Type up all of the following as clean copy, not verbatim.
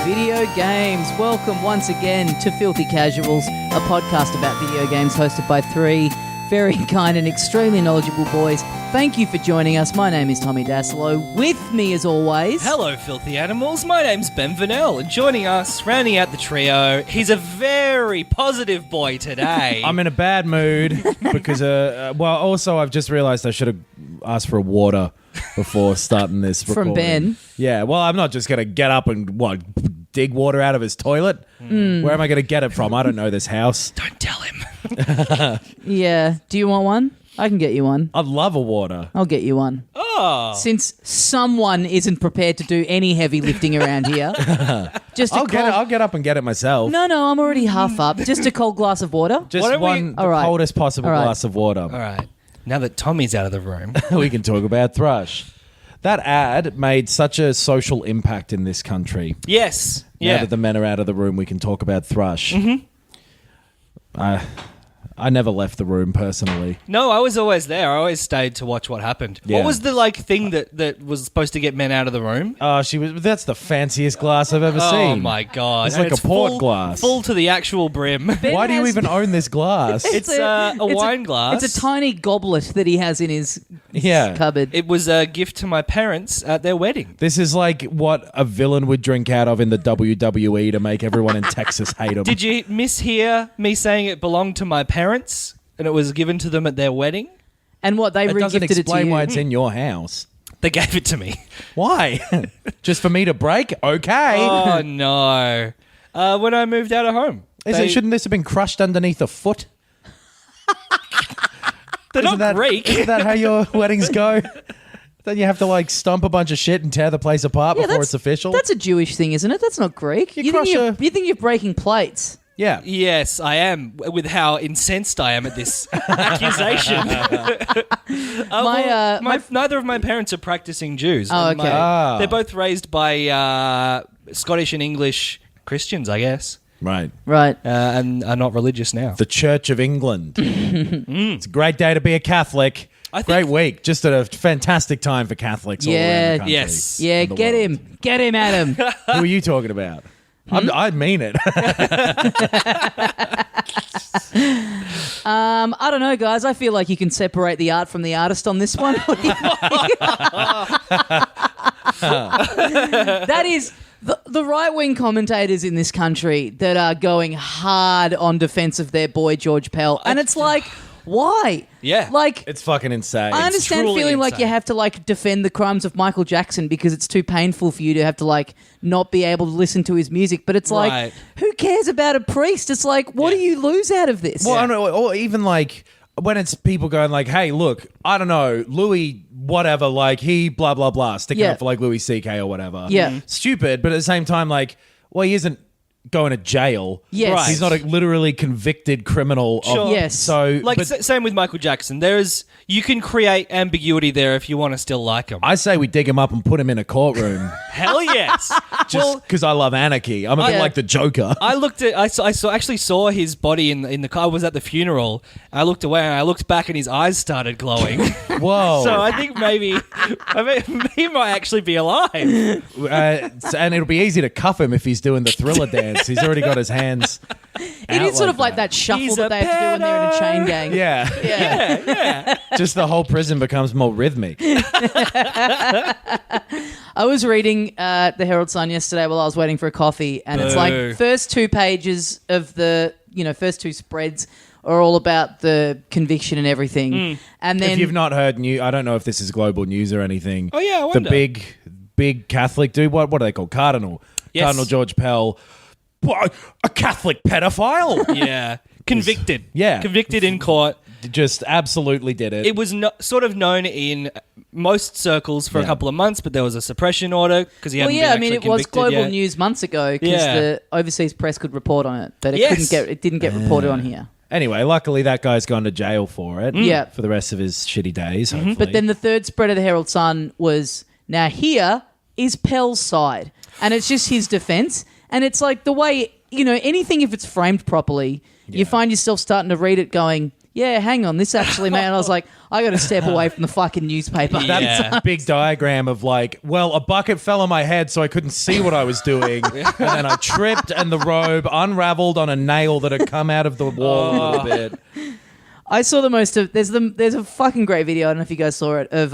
video games. Welcome once again to Filthy Casuals, a podcast about video games hosted by three very kind and extremely knowledgeable boys. Thank you for joining us. My name is Tommy Dasilo. With me, as always... Hello, filthy animals. My name's Ben Vanel, and joining us, rounding out the trio, he's a very positive boy today. I'm in a bad mood because, also I've just realised I should have asked for a water before starting this recording. From Ben? Yeah, well, I'm not just going to get up and, dig water out of his toilet? Where am I going to get it from? I don't know this house. Don't tell him. Yeah. Do you want one? I can get you one. I'd love a water. I'll get you one. Oh. Since someone isn't prepared to do any heavy lifting around here. I'll get up and get it myself. No, I'm already half up. Just a cold glass of water. Just the coldest possible glass of water. All right. Now that Tommy's out of the room. We can talk about Thrush. That ad made such a social impact in this country. Yes. Now that the men are out of the room, we can talk about Thrush. Mm-hmm. I never left the room personally. No, I was always there. I always stayed to watch what happened. Yeah. What was the thing that was supposed to get men out of the room? That's the fanciest glass I've ever seen. Oh my god. It's like a port glass. Full to the actual brim. Why do you even own this glass? It's a wine glass. It's a tiny goblet that he has in his cupboard. It was a gift to my parents at their wedding. This is like what a villain would drink out of in the WWE to make everyone in Texas hate him. Did you mishear me saying it belonged to my parents and it was given to them at their wedding? And what, they It doesn't re-gifted it to explain you? why it's in your house. They gave it to me. Why? Just for me to break? Okay. Oh, no. When I moved out of home. Shouldn't this have been crushed underneath a foot? They're not Greek. Isn't that how your weddings go? Then you have to stomp a bunch of shit and tear the place apart before it's official? That's a Jewish thing, isn't it? That's not Greek. You think you're breaking plates. Yeah. Yes, I am, with how incensed I am at this accusation. Neither of my parents are practicing Jews. Oh, okay. They're both raised by Scottish and English Christians, I guess. Right. And are not religious now. The Church of England. It's a great day to be a Catholic. Great week. Just a fantastic time for Catholics all around the country. Yes. Yeah, get him. Get him, Adam. Who are you talking about? I mean it. I don't know, guys. I feel like you can separate the art from the artist on this one. What do you think? That is... The right-wing commentators in this country that are going hard on defense of their boy George Pell. And it's like, why? Yeah. It's fucking insane. I understand feeling like you have to defend the crimes of Michael Jackson because it's too painful for you to have to not be able to listen to his music. But it's like, who cares about a priest? It's like, what do you lose out of this? Well, I don't know. Or even when it's people going hey, look, I don't know, Louis whatever, he blah, blah, blah, sticking up for Louis C.K. or whatever. Yeah. Stupid, but at the same time, he isn't going to jail. Yes. Right. He's not a literally convicted criminal. Sure. Yes. So, same with Michael Jackson. You can create ambiguity there if you want to still like him. I say we dig him up and put him in a courtroom. Hell yes. Just because I love anarchy. I'm a bit like the Joker. I actually saw his body in the car. I was at the funeral. I looked away and I looked back and his eyes started glowing. Whoa. So I think maybe he might actually be alive. And it'll be easy to cuff him if he's doing the Thriller dance. He's already got his hands It is sort of like that shuffle that they have to do when they're in a chain gang. Yeah. Just the whole prison becomes more rhythmic. I was reading the Herald Sun yesterday while I was waiting for a coffee, and it's first two pages of the, first two spreads are all about the conviction and everything. And then, if you've not heard I don't know if this is global news or anything. Oh yeah, I wonder. The big Catholic dude, what are they called? Cardinal. Yes. Cardinal George Pell. What, a Catholic pedophile? Yeah. Convicted. Yeah. Convicted in court. Just absolutely did it. It was sort of known in most circles for a couple of months, but there was a suppression order because he hadn't been actually it was global yet. news months ago because the overseas press could report on it, but it didn't get reported on here. Anyway, luckily that guy's gone to jail for it. Yeah. For the rest of his shitty days, hopefully. But then the third spread of the Herald Sun was, now here is Pell's side. And it's just his defense. And it's like the way, anything if it's framed properly, you find yourself starting to read it going, yeah, hang on, this actually, man. I was like, I got to step away from the fucking newspaper. Yeah. That big diagram of like, well, a bucket fell on my head so I couldn't see what I was doing. And then I tripped and the robe unraveled on a nail that had come out of the wall a little bit. I saw the most of there's a fucking great video. I don't know if you guys saw it of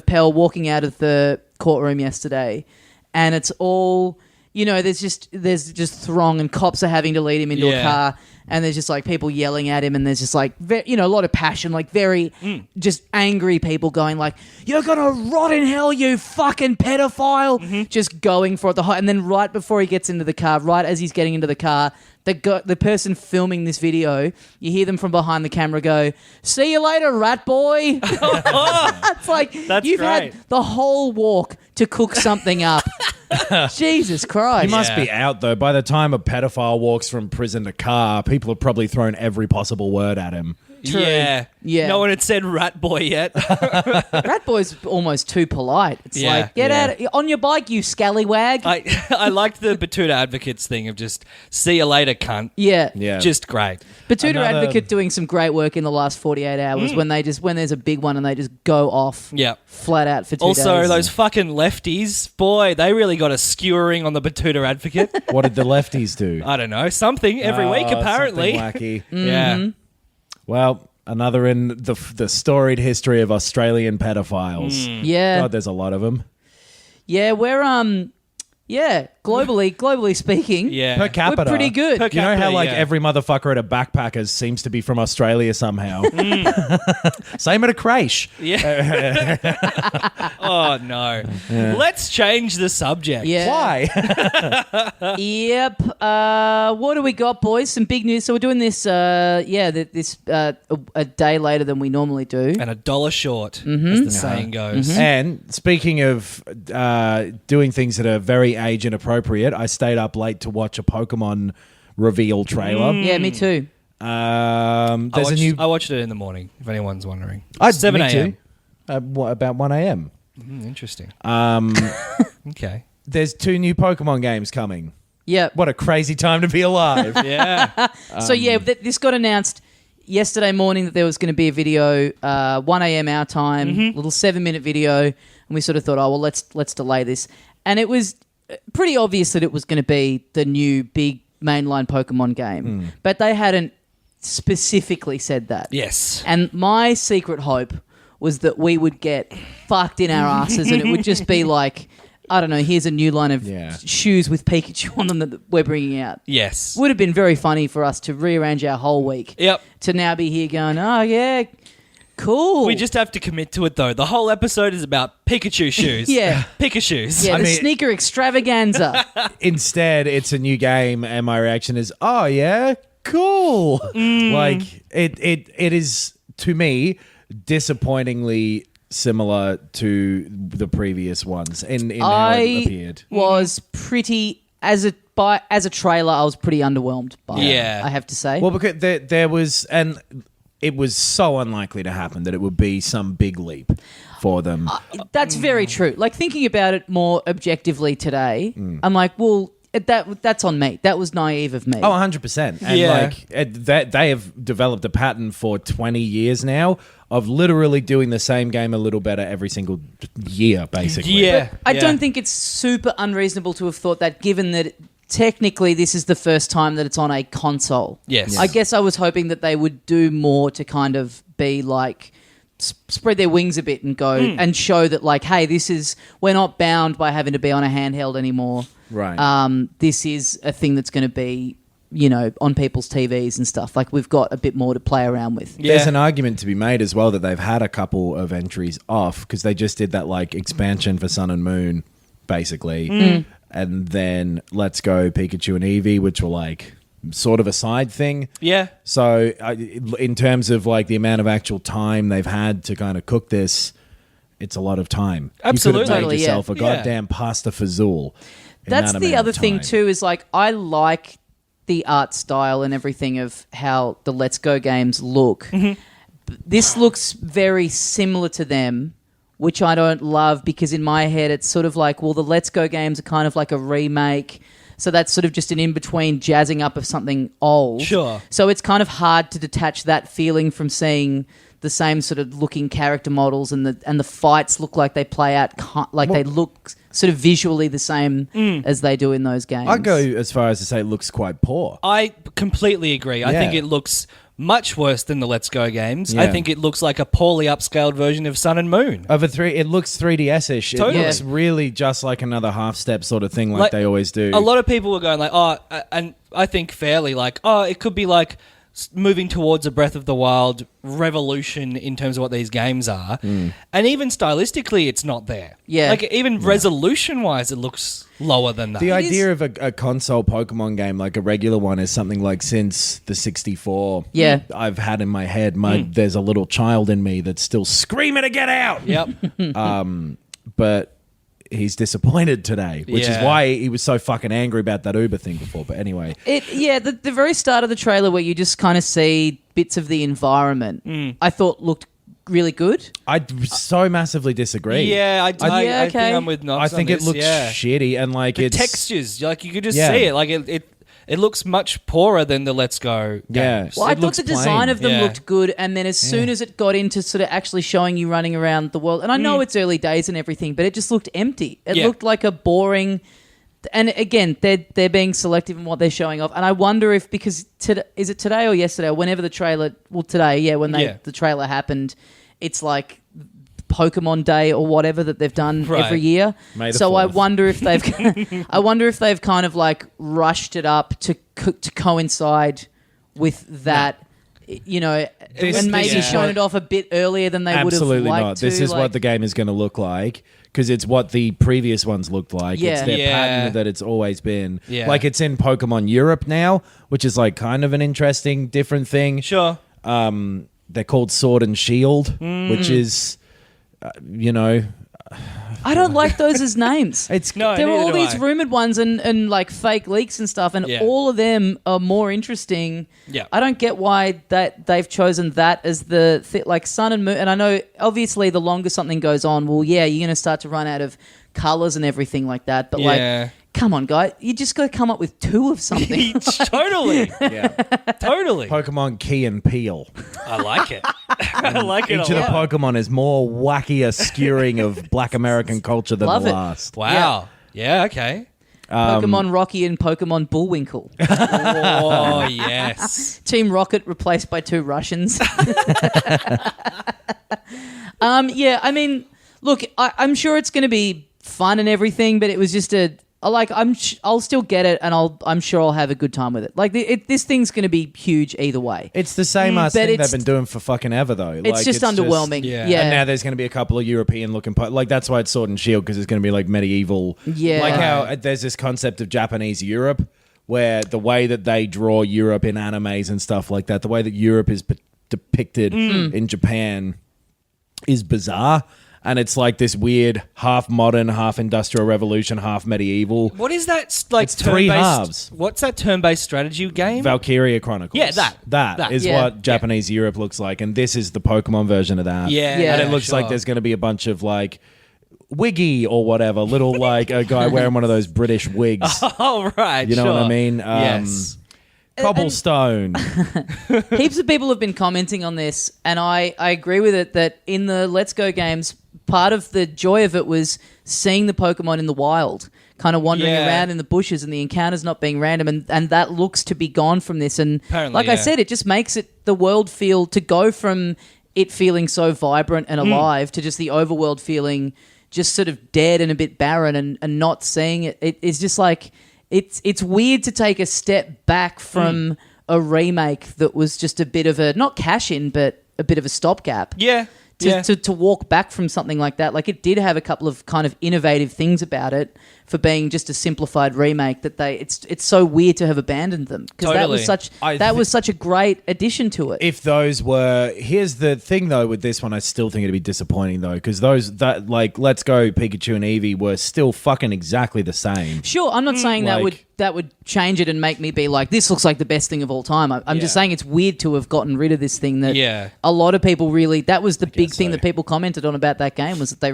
Pell walking out of the courtroom yesterday, and it's all there's just throng and cops are having to lead him into a car, and there's just like people yelling at him, and there's just like a lot of passion, like very just angry people going like, "You're gonna rot in hell, you fucking pedophile!" Just going for it and then right before he gets into the car, right as he's getting into the car. The person filming this video, you hear them from behind the camera go, "See you later, rat boy." It's like you've had the whole walk to cook something up. Jesus Christ. He must be out, though. By the time a pedophile walks from prison to car, people have probably thrown every possible word at him. True. Yeah. Yeah. No one had said rat boy yet. Rat boy's almost too polite. It's like, get out on your bike, you scallywag. I liked the Batuta Advocates thing of just, see you later, cunt. Yeah. Just great. Batuta Advocate doing some great work in the last 48 hours when there's a big one and they just go off flat out for 2 days. Also, those fucking lefties, boy, they really got a skewering on the Batuta Advocate. What did the lefties do? I don't know. Something every week, apparently. Something wacky. Yeah. Well, another in the storied history of Australian pedophiles. Yeah. God, there's a lot of them. Yeah, we're globally speaking, Per capita, we're pretty good. You know how every motherfucker at a backpackers seems to be from Australia somehow. Same at a creche. Yeah. Oh no. Yeah. Let's change the subject. Yeah. Why? Yep. What do we got, boys? Some big news. So we're doing this. A day later than we normally do, and $1 short, as the saying goes. And speaking of doing things that are very age inappropriate, I stayed up late to watch a Pokemon reveal trailer. Yeah, me too. I watched it in the morning, if anyone's wondering. 7 a.m. What about 1 a.m.? Interesting. Okay. There's 2 new Pokemon games coming. Yep. What a crazy time to be alive. Yeah. This got announced yesterday morning that there was going to be a video, 1 a.m. our time, little 7-minute video, and we sort of thought, oh well, let's delay this. And it was pretty obvious that it was going to be the new big mainline Pokemon game, but they hadn't specifically said that. Yes. And my secret hope was that we would get fucked in our asses and it would just be like, I don't know, here's a new line of shoes with Pikachu on them that we're bringing out. Yes. Would have been very funny for us to rearrange our whole week. Yep. To now be here going, oh yeah, cool. We just have to commit to it though. The whole episode is about Pikachu shoes. Yeah. Pikachus. Yeah, sneaker extravaganza. Instead, it's a new game, and my reaction is, oh yeah, cool. Like it is, to me, disappointingly similar to the previous ones in how it appeared. Was pretty as a trailer. I was pretty underwhelmed by it, I have to say. Well, because there was, and it was so unlikely to happen that it would be some big leap for them. That's very true. Like thinking about it more objectively today, I'm like, well, that's on me. That was naive of me. Oh, 100%. And they have developed a pattern for 20 years now of literally doing the same game a little better every single year, basically. Yeah. But I don't think it's super unreasonable to have thought that, given that technically this is the first time that it's on a console. Yes. I guess I was hoping that they would do more to kind of be like, spread their wings a bit and go and show that like, hey, we're not bound by having to be on a handheld anymore. Right. This is a thing that's going to be, on people's TVs and stuff. Like we've got a bit more to play around with. Yeah. There's an argument to be made as well that they've had a couple of entries off because they just did that like expansion for Sun and Moon, basically. And then Let's Go Pikachu and Eevee, which were like sort of a side thing. Yeah. So in terms of like the amount of actual time they've had to kind of cook this, it's a lot of time. Absolutely. You could have made Totally, yourself a Yeah. goddamn pasta fazool. That's the other thing too, is like I like the art style and everything of how the Let's Go games look. This looks very similar to them, which I don't love because in my head it's sort of like, well, the Let's Go games are kind of like a remake. So that's sort of just an in-between jazzing up of something old. Sure. So it's kind of hard to detach that feeling from seeing the same sort of looking character models, and the fights look like they play out they look sort of visually the same as they do in those games. I'd go as far as to say it looks quite poor. I completely agree. I think it looks much worse than the Let's Go games. Yeah. I think it looks like a poorly upscaled version of Sun and Moon. It looks 3DS-ish. Totally. It looks really just like another half-step sort of thing like they always do. A lot of people were going like, and I think fairly like, it could be like moving towards a Breath of the Wild revolution in terms of what these games are. And even stylistically, it's not there. Yeah. Like, even resolution-wise, it looks lower than that. The idea of a console Pokemon game, like a regular one, is something like since the 64. Yeah. I've had in my head, there's a little child in me that's still screaming to get out. Yep. But he's disappointed today, which is Yeah. why he was so fucking angry about that Uber thing before. But anyway, The very start of the trailer where you just kind of see bits of the environment, I thought looked really good. I so massively disagree. Yeah, I okay. think I'm with Knox I think on it this, looks yeah. shitty, and like The it's textures, like you could just Yeah. see it. Like it looks much poorer than the Let's Go Yeah. games. Well, I It thought looks the design plain. of them Yeah. looked good, and then as soon as it got into sort of actually showing you running around the world, and I know it's early days and everything, but it just looked empty. It Yeah. looked like a boring. And again, they're being selective in what they're showing off, and I wonder if because is it today or yesterday, or whenever the trailer? Well, today, when the trailer happened, it's like Pokemon Day or whatever that they've done Right. every year. May the So I 4th. wonder if they've kind of like rushed it up to coincide with that, and maybe is shown what- it off a bit earlier than they would have absolutely liked not. to. This is like- what the game is going to look like. Because it's what the previous ones looked like. Yeah. It's their Yeah. pattern that it's always been. Yeah. Like it's in Pokemon Europe now, which is like kind of an interesting, different thing. Sure. They're called Sword and Shield, which is, I don't like those as names. it's No, There were neither all do these I. rumored ones and like fake leaks and stuff, and Yeah. all of them are more interesting. Yeah. I don't get why that they've chosen that as the like Sun and Moon. And I know obviously the longer something goes on, well, yeah, you're going to start to run out of colors and everything like that. But Yeah. like, come on, guy, you just got to come up with two of something. Totally. yeah. Totally. Pokemon Key and Peel. I like it. I like it Each a of the lot. Pokemon is more wackier skewering of Black American culture than Love the it. last. Wow. Yeah, okay. Pokemon Rocky and Pokemon Bullwinkle. Oh, yes. Team Rocket replaced by two Russians. Yeah, I mean, look, I'm sure it's going to be fun and everything, but it was just I'll still get it, and I'm sure I'll have a good time with it. Like this thing's going to be huge either way. It's the same ass but thing they've it's- been doing for fucking ever, though. It's just underwhelming. yeah. Yeah. And now there's going to be a couple of European-looking... Like, that's why it's Sword and Shield, because it's going to be, like, medieval... Yeah. Like how there's this concept of Japanese Europe, where the way that they draw Europe in animes and stuff like that, the way that Europe is depicted in Japan is bizarre. And it's like this weird half modern, half industrial revolution, half medieval. What is that like It's three turn-based? halves. What's that turn-based strategy game? Valkyria Chronicles. Yeah, that. That is Yeah. what Japanese Europe looks like, and this is the Pokemon version of that. Yeah, Yeah. And it looks sure. like there's going to be a bunch of like wiggy or whatever, little like a guy wearing one of those British wigs. Oh, right. You know what I sure. mean? Yes. Cobblestone. Heaps of people have been commenting on this, and I agree with it that in the Let's Go games, part of the joy of it was seeing the Pokemon in the wild, kind of wandering Yeah. around in the bushes and the encounters not being random, and that looks to be gone from this. And Apparently, like I yeah. said, it just makes the world feel, to go from it feeling so vibrant and alive to just the overworld feeling just sort of dead and a bit barren and not seeing it. It's just like... It's weird to take a step back from a remake that was just a bit of a, not cash in, but a bit of a stopgap. Yeah. To walk back from something like that. Like, it did have a couple of kind of innovative things about it for being just a simplified remake that it's so weird to have abandoned them, because Totally. that was such a great addition to it. If those were... Here's the thing, though, with this one, I still think it'd be disappointing, though, because that like Let's Go, Pikachu and Eevee were still fucking exactly the same. Sure, I'm not saying Like- that would change it and make me be like, this looks like the best thing of all time. I'm just saying it's weird to have gotten rid of this thing that Yeah. a lot of people really... That was the big thing so. that people commented on about that game, was that they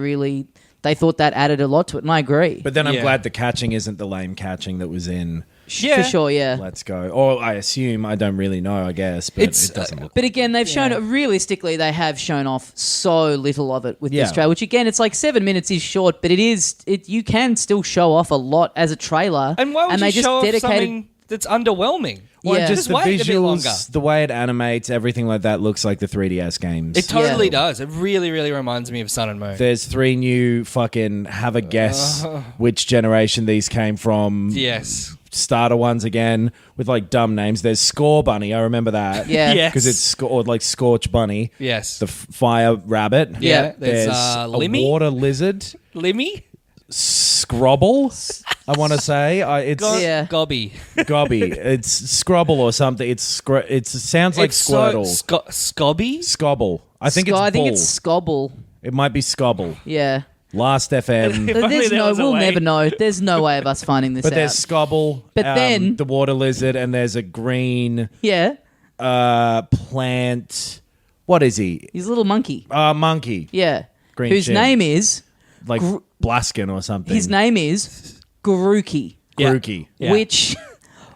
they thought that added a lot to it, and I agree. But then I'm Yeah. glad the catching isn't the lame catching that was in For sure, yeah. Let's Go. Or I assume, I don't really know, I guess, but It's, it doesn't look But again, they've shown realistically, they have shown off so little of it with this trailer. Which again, it's like 7 minutes is short, but you can still show off a lot as a trailer. And why would they you just show off dedicated something that's underwhelming? Well, Yeah. just the wait a bit longer. visuals, the way it animates, everything like that looks like the 3DS games. It totally Yeah. does. It really, really reminds me of Sun and Moon. There's 3 new fucking, have a guess which generation these came from. Yes. Starter ones again with like dumb names. There's Score Bunny, I remember that. Yeah. Yes. Because it's or like Scorch Bunny. Yes. The fire rabbit. Yeah. There's There's a Limmy. water lizard. Limmy? Scrobble, I want to say. It's Yeah. Gobby. Gobby. It's Scrobble or something. It sounds like Squirtle. Scobby? Scobble. I think it's I think bull. it's Scobble. It might be Scobble. Yeah. Last FM. If only there was a We'll way. never know. There's no way of us finding this But out. there's Scobble. But then- the water lizard, and there's a green Yeah. plant. What is he? He's a little monkey. Monkey. Yeah. Green Whose chin. name is Like Blaskin or something. his name is Garuki. Yeah. Grookey. Yeah. Which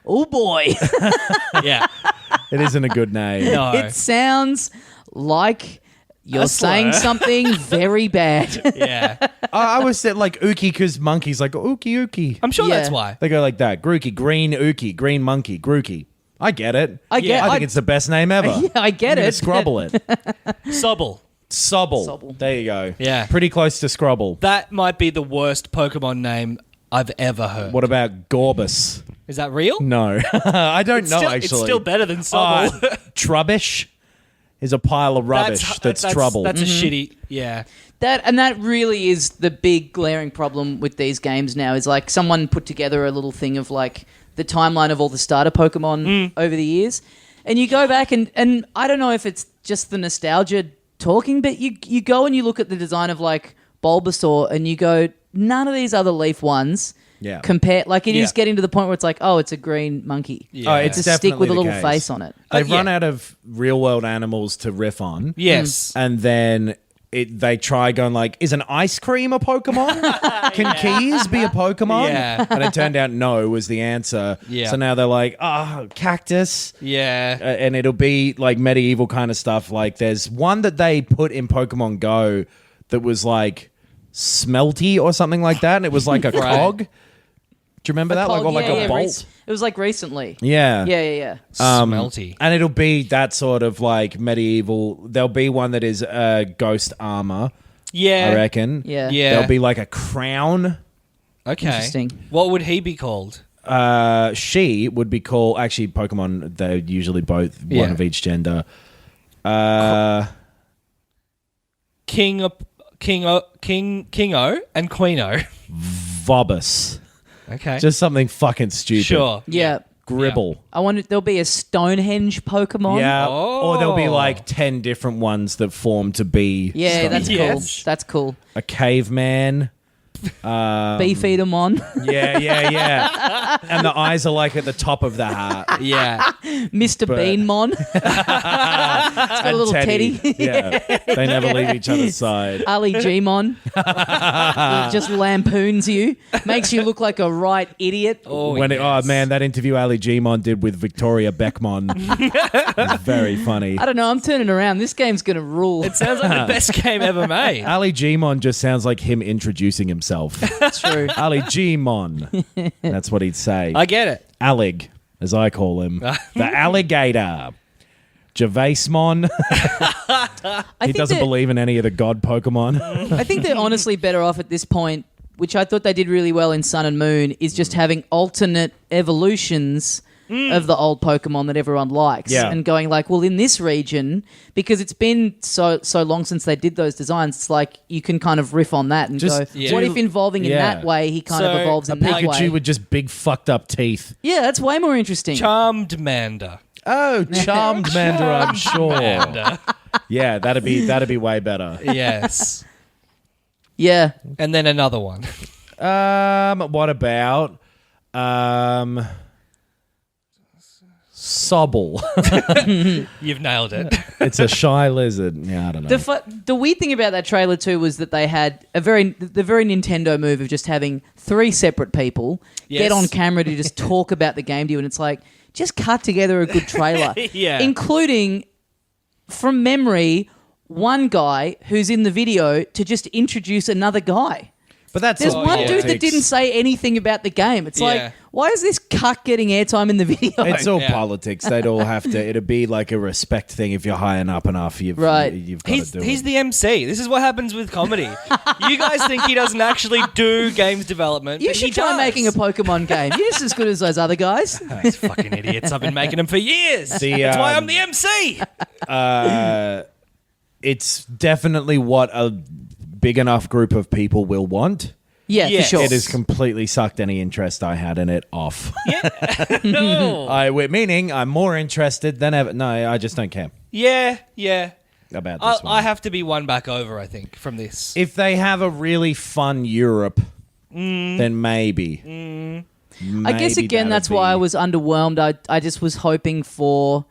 oh boy. Yeah. It isn't a good name. No. It sounds like you're A slur. saying something very bad. Yeah. I always said like Ookie because monkeys like Ookie. I'm sure Yeah. that's why. They go like that. Grookey, green Ookie, green monkey, Grookey. I get it. I get I think it's the best name ever. Yeah, I get I'm gonna it. Scrabble it. Sobble. Sobble. Sobble. There you go. Yeah. Pretty close to Scrabble. That might be the worst Pokemon name I've ever heard. What about Gorbus? Is that real? No. I don't know, actually. It's still better than Sobble. Trubbish is a pile of rubbish. That's trouble. That's a shitty. Yeah. That really is the big glaring problem with these games now is like someone put together a little thing of like the timeline of all the starter Pokemon over the years. And you go back and I don't know if it's just the nostalgia talking, but you go and you look at the design of like Bulbasaur and you go, none of these other Leaf ones Yeah. compare. Like it is Yeah. getting to the point where it's like, oh, it's a green monkey. Yeah. Oh, it's It's a stick with a definitely little the case. face on it. They've Yeah. run out of real world animals to riff on. Yes. And then they try going like, is an ice cream a Pokemon? Can keys be a Pokemon? Yeah. And it turned out no was the answer. Yeah. So now they're like, cactus. Yeah. And it'll be like medieval kind of stuff. Like there's one that they put in Pokemon Go that was like smelty or something like that. And it was like a Right. cog. Do you remember that? Like, or like a bolt? It was like recently. Yeah. Yeah. Smelty. And it'll be that sort of like medieval. There'll be one that is ghost armor, Yeah. I reckon. Yeah. Yeah. There'll be like a crown. Okay. Interesting. What would he be called? She would be called. Actually, Pokemon. They're usually both one Yeah. of each gender. Kingo and Queeno. Vobus. Okay. Just something fucking stupid. sure. Yeah. Gribble. I wonder there'll be a Stonehenge Pokemon. Yeah. Oh. Or there'll be like 10 different ones that form to be. Yeah, that's Yes. cool. That's cool. A caveman. Beefeatermon. Yeah. And the eyes are like at the top of the hat. Yeah. Mr. Beanmon. It's got a little teddy. Yeah. They never leave each other's side. Ali Gmon. Just lampoons you. Makes you look like a right idiot. Oh, Oh man, that interview Ali Gmon did with Victoria Beckmon was very funny. I don't know. I'm turning around. This game's going to rule. It sounds like the best game ever made. Ali Gmon just sounds like him introducing himself. true. Ali Gmon. That's what he'd say. I get it. Allig, as I call him. The alligator. Gervaismon. He doesn't believe in any of the god Pokemon. I think they're honestly better off at this point, which I thought they did really well in Sun and Moon, is just having alternate evolutions of the old Pokemon that everyone likes. Yeah. And going like, well, in this region, because it's been so long since they did those designs, it's like you can kind of riff on that and Just go, Yeah. what if evolving in Yeah. that way, he kind of So, evolves A in that Pikachu way? with just big fucked up teeth. Yeah, that's way more interesting. Charmed Mander. Oh, Charmander, I'm sure. Mander. Yeah, that'd be way better. Yes. Yeah. And then another one. What about Sobble. You've nailed it. It's a shy lizard. Yeah, I don't know. The weird thing about that trailer too was that they had the very Nintendo move of just having 3 separate people get on camera to just talk about the game to you, and it's like, just cut together a good trailer. Yeah. Including, from memory, one guy who's in the video to just introduce another guy. But that's There's all one dude that politics. didn't say anything about the game. It's Yeah. like, why is this cuck getting airtime in the video? It's all Yeah. politics. They'd all have to. It'd be like a respect thing if you're high enough. You've Right. You've got He's to do he's it. the MC. This is what happens with comedy. You guys think he doesn't actually do games development. You but should he try does. making a Pokemon game. You're just as good as those other guys. Those fucking idiots. I've been making them for years. That's why I'm the MC. It's definitely what a big enough group of people will want. Yeah, Yes. for sure. It has completely sucked any interest I had in it off. No. Meaning I'm more interested than ever. No, I just don't care Yeah. about this one. I have to be one back over, I think, from this. If they have a really fun Europe, then maybe. I guess again, that's why I was underwhelmed. I just was hoping for.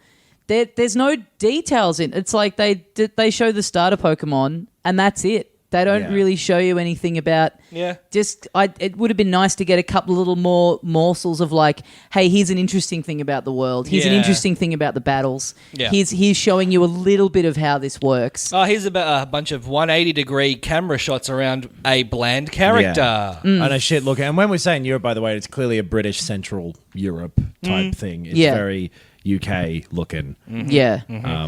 There's no details in. It's like they show the starter Pokemon and that's it. They don't Yeah. really show you anything about. Yeah. It would have been nice to get a couple little more morsels of like, hey, here's an interesting thing about the world. Here's an Yeah. interesting thing about the battles. Yeah. Here's showing you a little bit of how this works. Oh, here's about a bunch of 180-degree camera shots around a bland character. Yeah. And a shit look. And when we're saying Europe, by the way, it's clearly a British Central Europe type thing. It's Yeah. very UK looking. Yeah.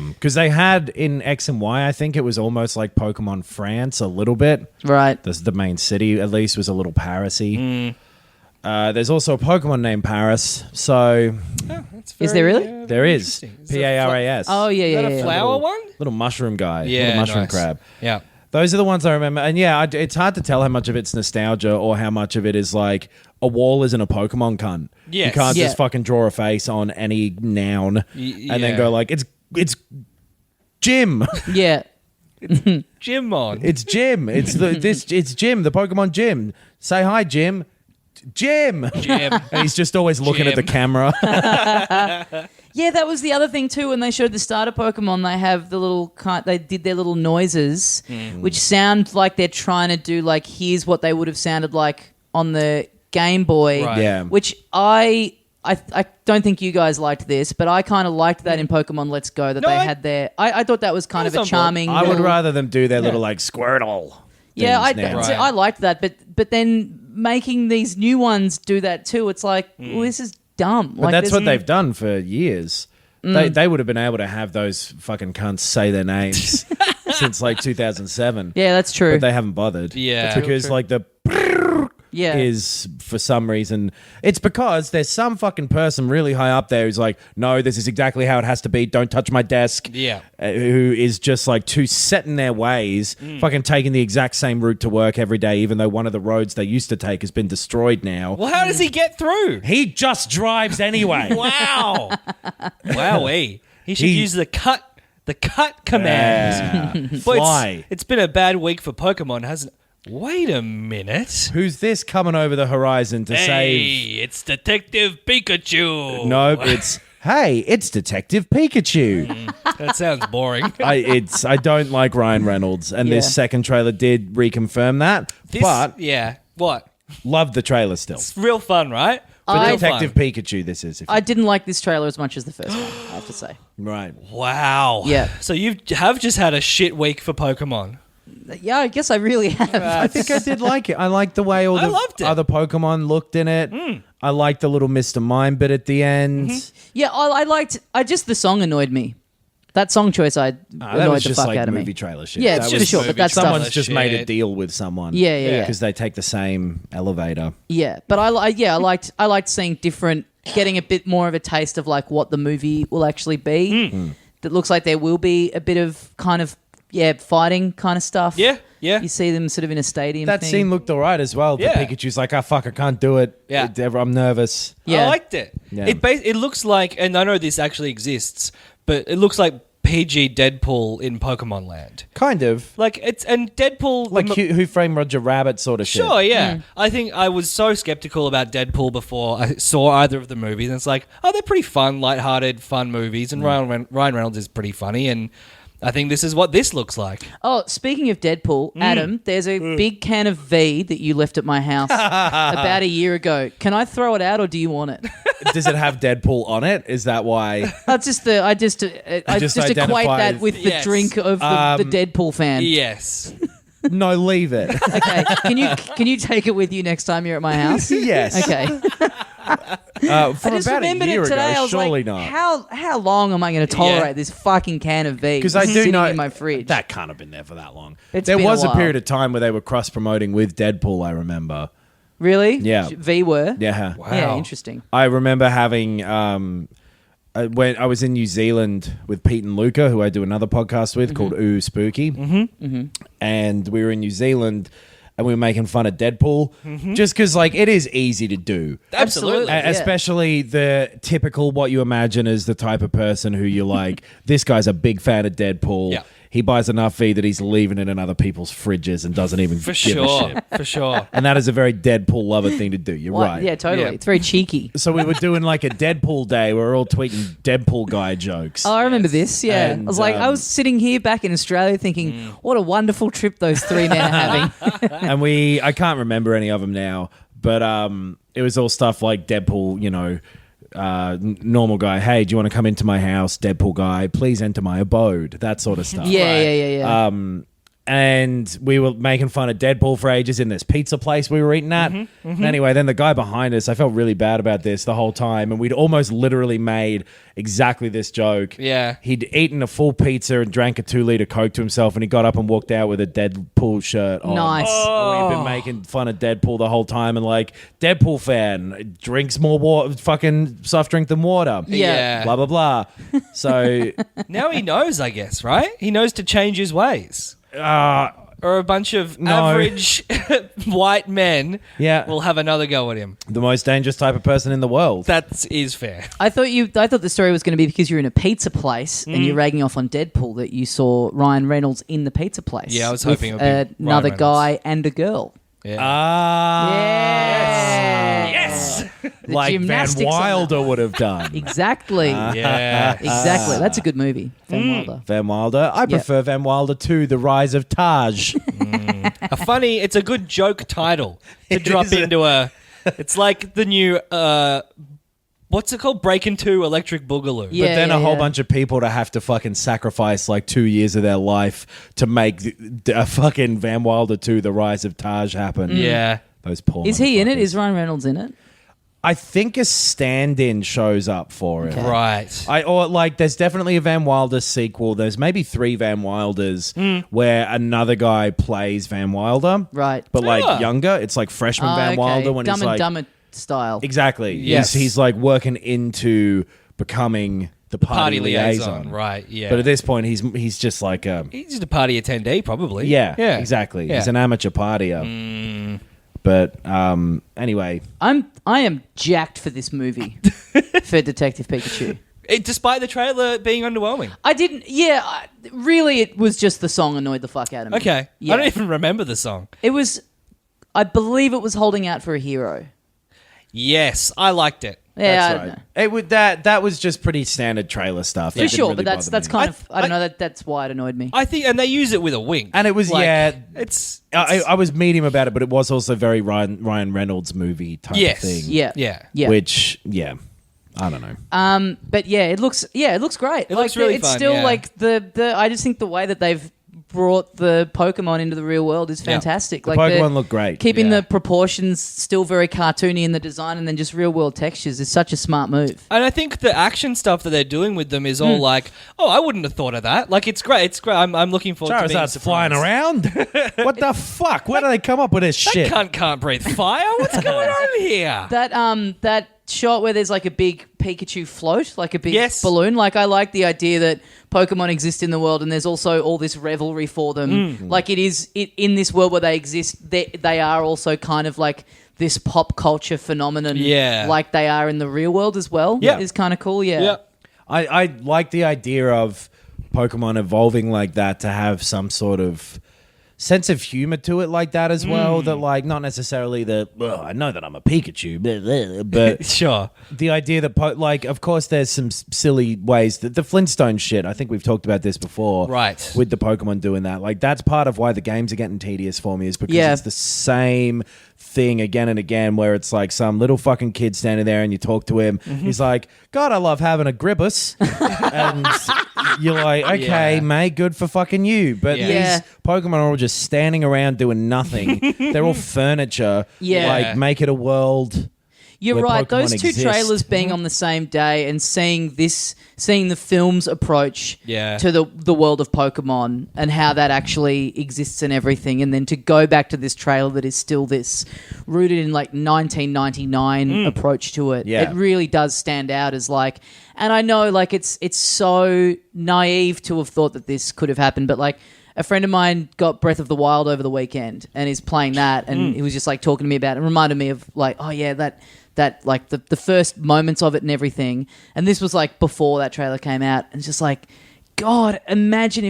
Because they had in X and Y, I think it was almost like Pokemon France a little bit. Right. The main city, at least, was a little Paris-y. There's also a Pokemon named Paris. So Is there really? there is. Paras. Oh yeah, Is yeah, that yeah. a flower one? Little mushroom guy. Yeah, Little mushroom nice. crab. Yeah. Those are the ones I remember. And yeah, it's hard to tell how much of it's nostalgia or how much of it is like a wall isn't a Pokemon cunt. Yes. You can't Yeah. just fucking draw a face on any noun and then go like, it's Jim. Yeah. Jim on. It's Jim. It's Jim, the Pokemon Jim. Say hi, Jim. Jim. Jim. And he's just always looking at the Jim. camera. Yeah, that was the other thing too. When they showed the starter Pokemon, they have the little they did their little noises, which sound like they're trying to do like here's what they would have sounded like on the Game Boy. Right. Yeah. Which I don't think you guys liked this, but I kind of liked that in Pokemon Let's Go that No, they I- had their. I thought that was kind I of a was on board. charming. I would little- rather them do their little like Squirtle. Yeah, things now. Right. I liked that, but then making these new ones do that too, it's like, well, this is dumb. But that's what they've done for years. They would have been able to have those fucking cunts say their names since like 2007. Yeah, that's true. But they haven't bothered. Yeah. It's because like the yeah, is for some reason it's because there's some fucking person really high up there who's like, no, this is exactly how it has to be. Don't touch my desk. Yeah. Who is just like too set in their ways, fucking taking the exact same route to work every day, even though one of the roads they used to take has been destroyed now. Well, how does he get through? He just drives anyway. Wow. Wowee. He should use the cut command. Yeah. Boy, Fly. it's been a bad week for Pokemon, hasn't it? Wait a minute. Who's this coming over the horizon to save? Hey, it's Detective Pikachu. No, it's hey, it's Detective Pikachu. That sounds boring. I don't like Ryan Reynolds, and Yeah. this second trailer did reconfirm that. But yeah, what? love the trailer still. It's real fun, right? For Real Detective fun. Pikachu, this is. I didn't like this trailer as much as the first one. I have to say. Right. Wow. Yeah. So you have just had a shit week for Pokemon. Yeah, I guess I really have. I think I did like it. I liked the way all I the loved it. other Pokemon looked in it. I liked the little Mr. Mime bit at the end. Yeah, I liked. The song annoyed me. That song choice, That annoyed was the just fuck like out of movie me. trailer shit. Yeah, That for was- sure. But that's Someone's stuff. just made a Shit. deal with someone. Yeah. Because they take the same elevator. Yeah, but I liked seeing different, getting a bit more of a taste of like what the movie will actually be. That looks like there will be a bit of kind of fighting kind of stuff. Yeah. You see them sort of in a stadium. That thing. scene looked all right as well. Yeah. The Pikachu's like, fuck, I can't do it. Yeah. I'm nervous. Yeah. I liked it. Yeah. It looks like, and I know this actually exists, but it looks like PG Deadpool in Pokemon Land. Kind of. Like and Deadpool Like Who Framed Roger Rabbit sort of shit. Sure, yeah. I think I was so skeptical about Deadpool before I saw either of the movies, and it's like, oh, they're pretty fun, lighthearted, fun movies, and Ryan Reynolds is pretty funny, and I think this is what this looks like. Oh, speaking of Deadpool, Adam, there's a big can of V that you left at my house about a year ago. Can I throw it out, or do you want it? Does it have Deadpool on it? Is that why? I just equate that with the drink of the Deadpool fan. Yes. No, leave it. Okay, can you take it with you next time you're at my house? Yes. Okay. From I just about a remembered year it today. ago, I was surely like, not. how long am I going to tolerate this fucking can of V? Because I do sitting know in my fridge. that can't have been there for that long. It's there been a was a while. period of time where they were cross promoting with Deadpool. I remember. Really? Yeah. V were. Yeah. Yeah, interesting. I remember having when I was in New Zealand with Pete and Luca, who I do another podcast with called Oooh Spooky, and we were in New Zealand. And we were making fun of Deadpool just because, like, it is easy to do. Absolutely. Yeah. Especially the typical what you imagine as the type of person who you're like, this guy's a big fan of Deadpool. Yeah. He buys enough V that he's leaving it in other people's fridges and doesn't even For give a sure. shit. For sure. And that is a very Deadpool lover thing to do. You're What? right. Yeah, totally. Yeah. It's very cheeky. So we were doing like a Deadpool day. We were all tweeting Deadpool guy jokes. Oh, I remember this. Yeah, And, I was like, I was sitting here back in Australia thinking, what a wonderful trip those three men are having. And I can't remember any of them now, but it was all stuff like Deadpool, you know, normal guy, hey, do you want to come into my house? Deadpool guy, please enter my abode. That sort of stuff. Yeah. And we were making fun of Deadpool for ages in this pizza place we were eating at. Anyway, then the guy behind us, I felt really bad about this the whole time, and we'd almost literally made exactly this joke. Yeah. He'd eaten a full pizza and drank a 2-liter Coke to himself, and he got up and walked out with a Deadpool shirt on. Nice. And we've been making fun of Deadpool the whole time, and like, Deadpool fan drinks more fucking soft drink than water. Yeah. Blah, blah, blah. So... Now he knows, I guess, right? He knows to change his ways. Or a bunch of average white men will have another go at him. The most dangerous type of person in the world. That is fair. I thought the story was going to be because you're in a pizza place and you're ragging off on Deadpool that you saw Ryan Reynolds in the pizza place. Yeah, I was with hoping it would be Ryan another Reynolds. guy and a girl. Yeah. Yes. The Like Van gymnastics on that. Wilder would have done. Exactly. Yeah. Exactly. That's a good movie. Van Wilder. Van Wilder. I prefer Van Wilder to The Rise of Taj. It's a good joke title to drop into a... It's like the new... what's it called? Breakin' 2 Electric Boogaloo. Yeah. But then a whole bunch of people to have to fucking sacrifice like 2 years of their life to make a fucking Van Wilder to The Rise of Taj happen. Yeah. Those poor Is he in it? motherfuckers. Is Ryan Reynolds in it? I think a stand-in shows up for it. Right. There's definitely a Van Wilder sequel. There's maybe 3 Van Wilders where another guy plays Van Wilder. Right. But younger. It's like freshman Van Okay. Wilder when Dumb he's and like... Dumber style. Exactly. Yes. He's like working into becoming the party liaison. Right, yeah. But at this point, he's just like a... He's just a party attendee, probably. Yeah, exactly. Yeah. He's an amateur partier. But anyway... I am jacked for this movie for Detective Pikachu. Despite the trailer being underwhelming. I didn't. Yeah, really, it was just the song annoyed the fuck out of me. Okay. Yeah. I don't even remember the song. It was. I believe it was holding out for a hero. Yes, I liked it. Yeah, I That's don't right. know. It would that was just pretty standard trailer stuff. For It didn't sure, really but that's bother me. kind of I don't know that's why it annoyed me. I think, and they use it with a wink. And it was It's I was medium about it, but it was also very Ryan Reynolds movie type yes, thing. Yeah, yeah. Which I don't know. But it looks great. It looks really it's fun, still yeah. like the I just think the way that they've brought the Pokemon into the real world is fantastic. The Like Pokemon look great. Keeping Yeah. the proportions still very cartoony in the design, and then just real world textures is such a smart move. And I think the action stuff that they're doing with them is all like, oh, I wouldn't have thought of that. Like, it's great. It's great. I'm looking forward to being Charizard's flying surprised. around. What the fuck? Where do they come up with this shit? That cunt can't breathe fire. What's going on here? That shot where there's like a big Pikachu float, like a big Yes. balloon. Like I like the idea that Pokemon exist in the world, and there's also all this revelry for them. Like in this world where they exist, they are also kind of like this pop culture phenomenon. Yeah. like they are in the real world as well. Yeah. is kind of cool. Yeah. Yeah. I like the idea of Pokemon evolving like that to have some sort of sense of humor to it like that as well. That like not necessarily the I know that I'm a Pikachu, but Sure. the idea that like of course there's some silly ways that the Flintstone shit. I think we've talked about this before, Right. With the Pokemon doing that, like that's part of why the games are getting tedious for me is because Yeah. it's the same thing again and again where it's like some little fucking kid standing there and you talk to him. He's like, God, I love having a Gribbus. And you're like, okay, Yeah. mate, good for fucking you. But Yeah. these Pokemon are all just standing around doing nothing. They're all furniture. Yeah. Like, make it a world. You're where right. Pokemon Those two exist. trailers being on the same day and seeing the film's approach Yeah. to the world of Pokemon and how that actually exists and everything, and then to go back to this trailer that is still this rooted in like 1999 approach to it. Yeah. It really does stand out as like, and I know like it's so naive to have thought that this could have happened, but like. A friend of mine got Breath of the Wild over the weekend and is playing that, and he was just like talking to me about it and reminded me of like, oh yeah, that like the first moments of it and everything. And this was like before that trailer came out, and it's just like, God, imagine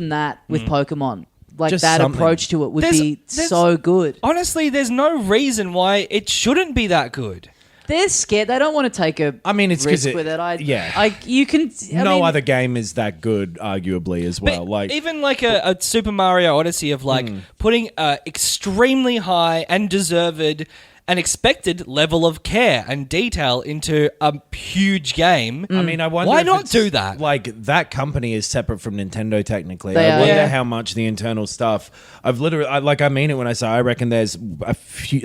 that with Pokemon. Like Just that something. approach to it would There's- be there's- so good. Honestly, there's no reason why it shouldn't be that good. They're scared. They don't want to take a I mean, it's 'cause risk with it. yeah. You can. No other game is that good, arguably, as well. But Like, even like a Super Mario Odyssey of like putting extremely high and deserved and expected level of care and detail into a huge game. I mean, I wonder Why if not it's- do that? Like, that company is separate from Nintendo, technically. They I are, wonder yeah. how much the internal stuff. I mean it when I say I reckon there's a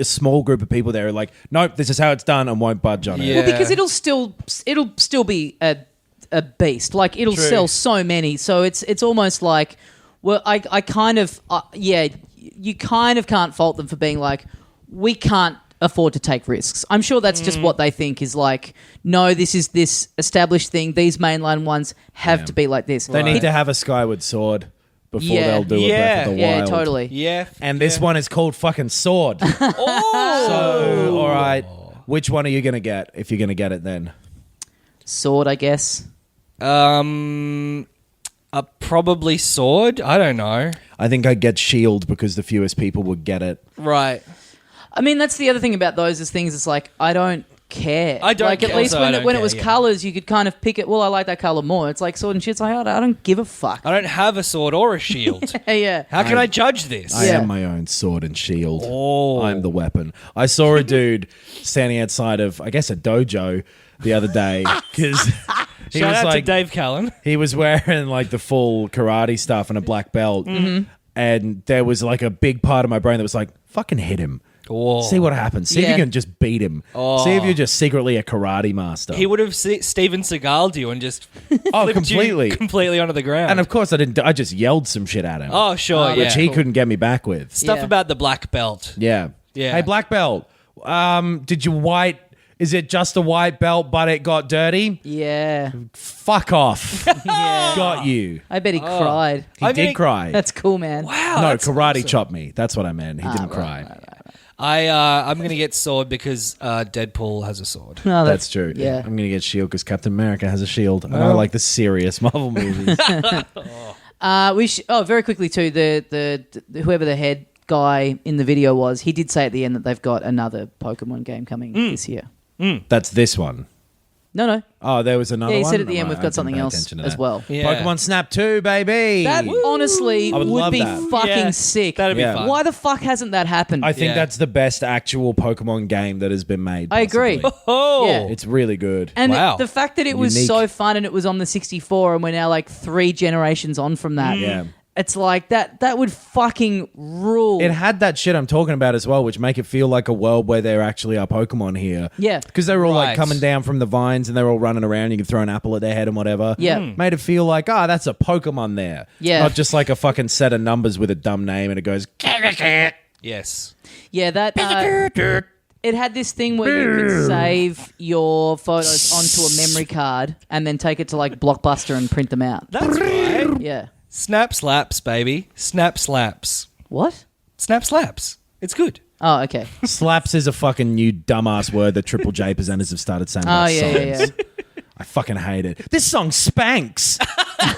small group of people there who are like, nope, this is how it's done and won't budge on Yeah. it. Well, because it'll still be a beast. Like it'll True. sell so many. So it's almost like, well, I kind of you kind of can't fault them for being like, we can't afford to take risks. I'm sure that's just what they think is like, no, this is this established thing. These mainline ones have to be like this. They need to have a Skyward Sword before Yeah. they'll do a Breath of the Yeah, Wild. totally. Yeah. And this one is called fucking Sword. So, all right, which one are you going to get if you're going to get it then? Sword, I guess. Probably Sword. I don't know. I think I'd get Shield because the fewest people would get it. Right. I mean, that's the other thing about those is things. It's like I don't care. I don't like at care. least Also, I when don't it care, was yeah. colors, you could kind of pick it. Well, I like that color more. It's like Sword and Shield. It's like I don't give a fuck. I don't have a sword or a shield. Yeah. How can I judge this? I Yeah. am my own sword and shield. Oh. I'm the weapon. I saw a dude standing outside of, I guess, a dojo the other day because he Shout was out like, to Dave Callan. he was wearing like the full karate stuff and a black belt, and there was like a big part of my brain that was like, "Fucking hit him." Oh. See what happens. See if Yeah. you can just beat him. See if you're just secretly a karate master. He would have Steven Seagal'd you and just Oh, flipped completely. you completely onto the ground. And of course, I didn't. I just yelled some shit at him. oh, sure, yeah. which he couldn't get me back with. Stuff Yeah. about the black belt. Yeah. Yeah. Hey, black belt. Did you white? Is it just a white belt, but it got dirty? Yeah. Fuck off. Yeah. Got you. I bet he cried. He I did mean, cry. That's cool, man. Wow. no, that's karate awesome. chopped me. That's what I meant. He didn't cry. I'm gonna get sword because Deadpool has a sword. No, That's true. Yeah. I'm going to get shield because Captain America has a shield. And I like the serious Marvel movies. Very quickly too. The whoever the head guy in the video was, he did say at the end that they've got another Pokemon game coming this year. That's this one. No. Oh, there was another one? Yeah, he said at the end Right, we've I got didn't something pay else attention to as that. well. Yeah. Pokemon Snap 2, baby. That honestly I would would love be that. fucking Yeah, sick. that'd be Yeah. fun. Why the fuck hasn't that happened? I think Yeah. that's the best actual Pokemon game that has been made. I agree. possibly. Oh, Yeah. It's really good. And Wow. the fact that it was Unique. so fun and it was on the 64 and we're now like 3 generations on from that. Yeah. It's like that would fucking rule. It had that shit I'm talking about as well, which make it feel like a world where there actually are Pokemon here. Yeah. Because they were all like Right. coming down from the vines and they were all running around. You could throw an apple at their head and whatever. Yeah. Made it feel like, that's a Pokemon there. Yeah. Not just like a fucking set of numbers with a dumb name and it goes, yes. Yeah, that it had this thing where you could save your photos onto a memory card and then take it to like Blockbuster and print them out. That's right. Yeah. Snap slaps, baby. Snap slaps. What? Snap slaps. It's good. Oh, okay. slaps is a fucking new dumbass word that Triple J presenters have started saying Oh, about yeah, yeah, songs. yeah. I fucking hate it. This song spanks.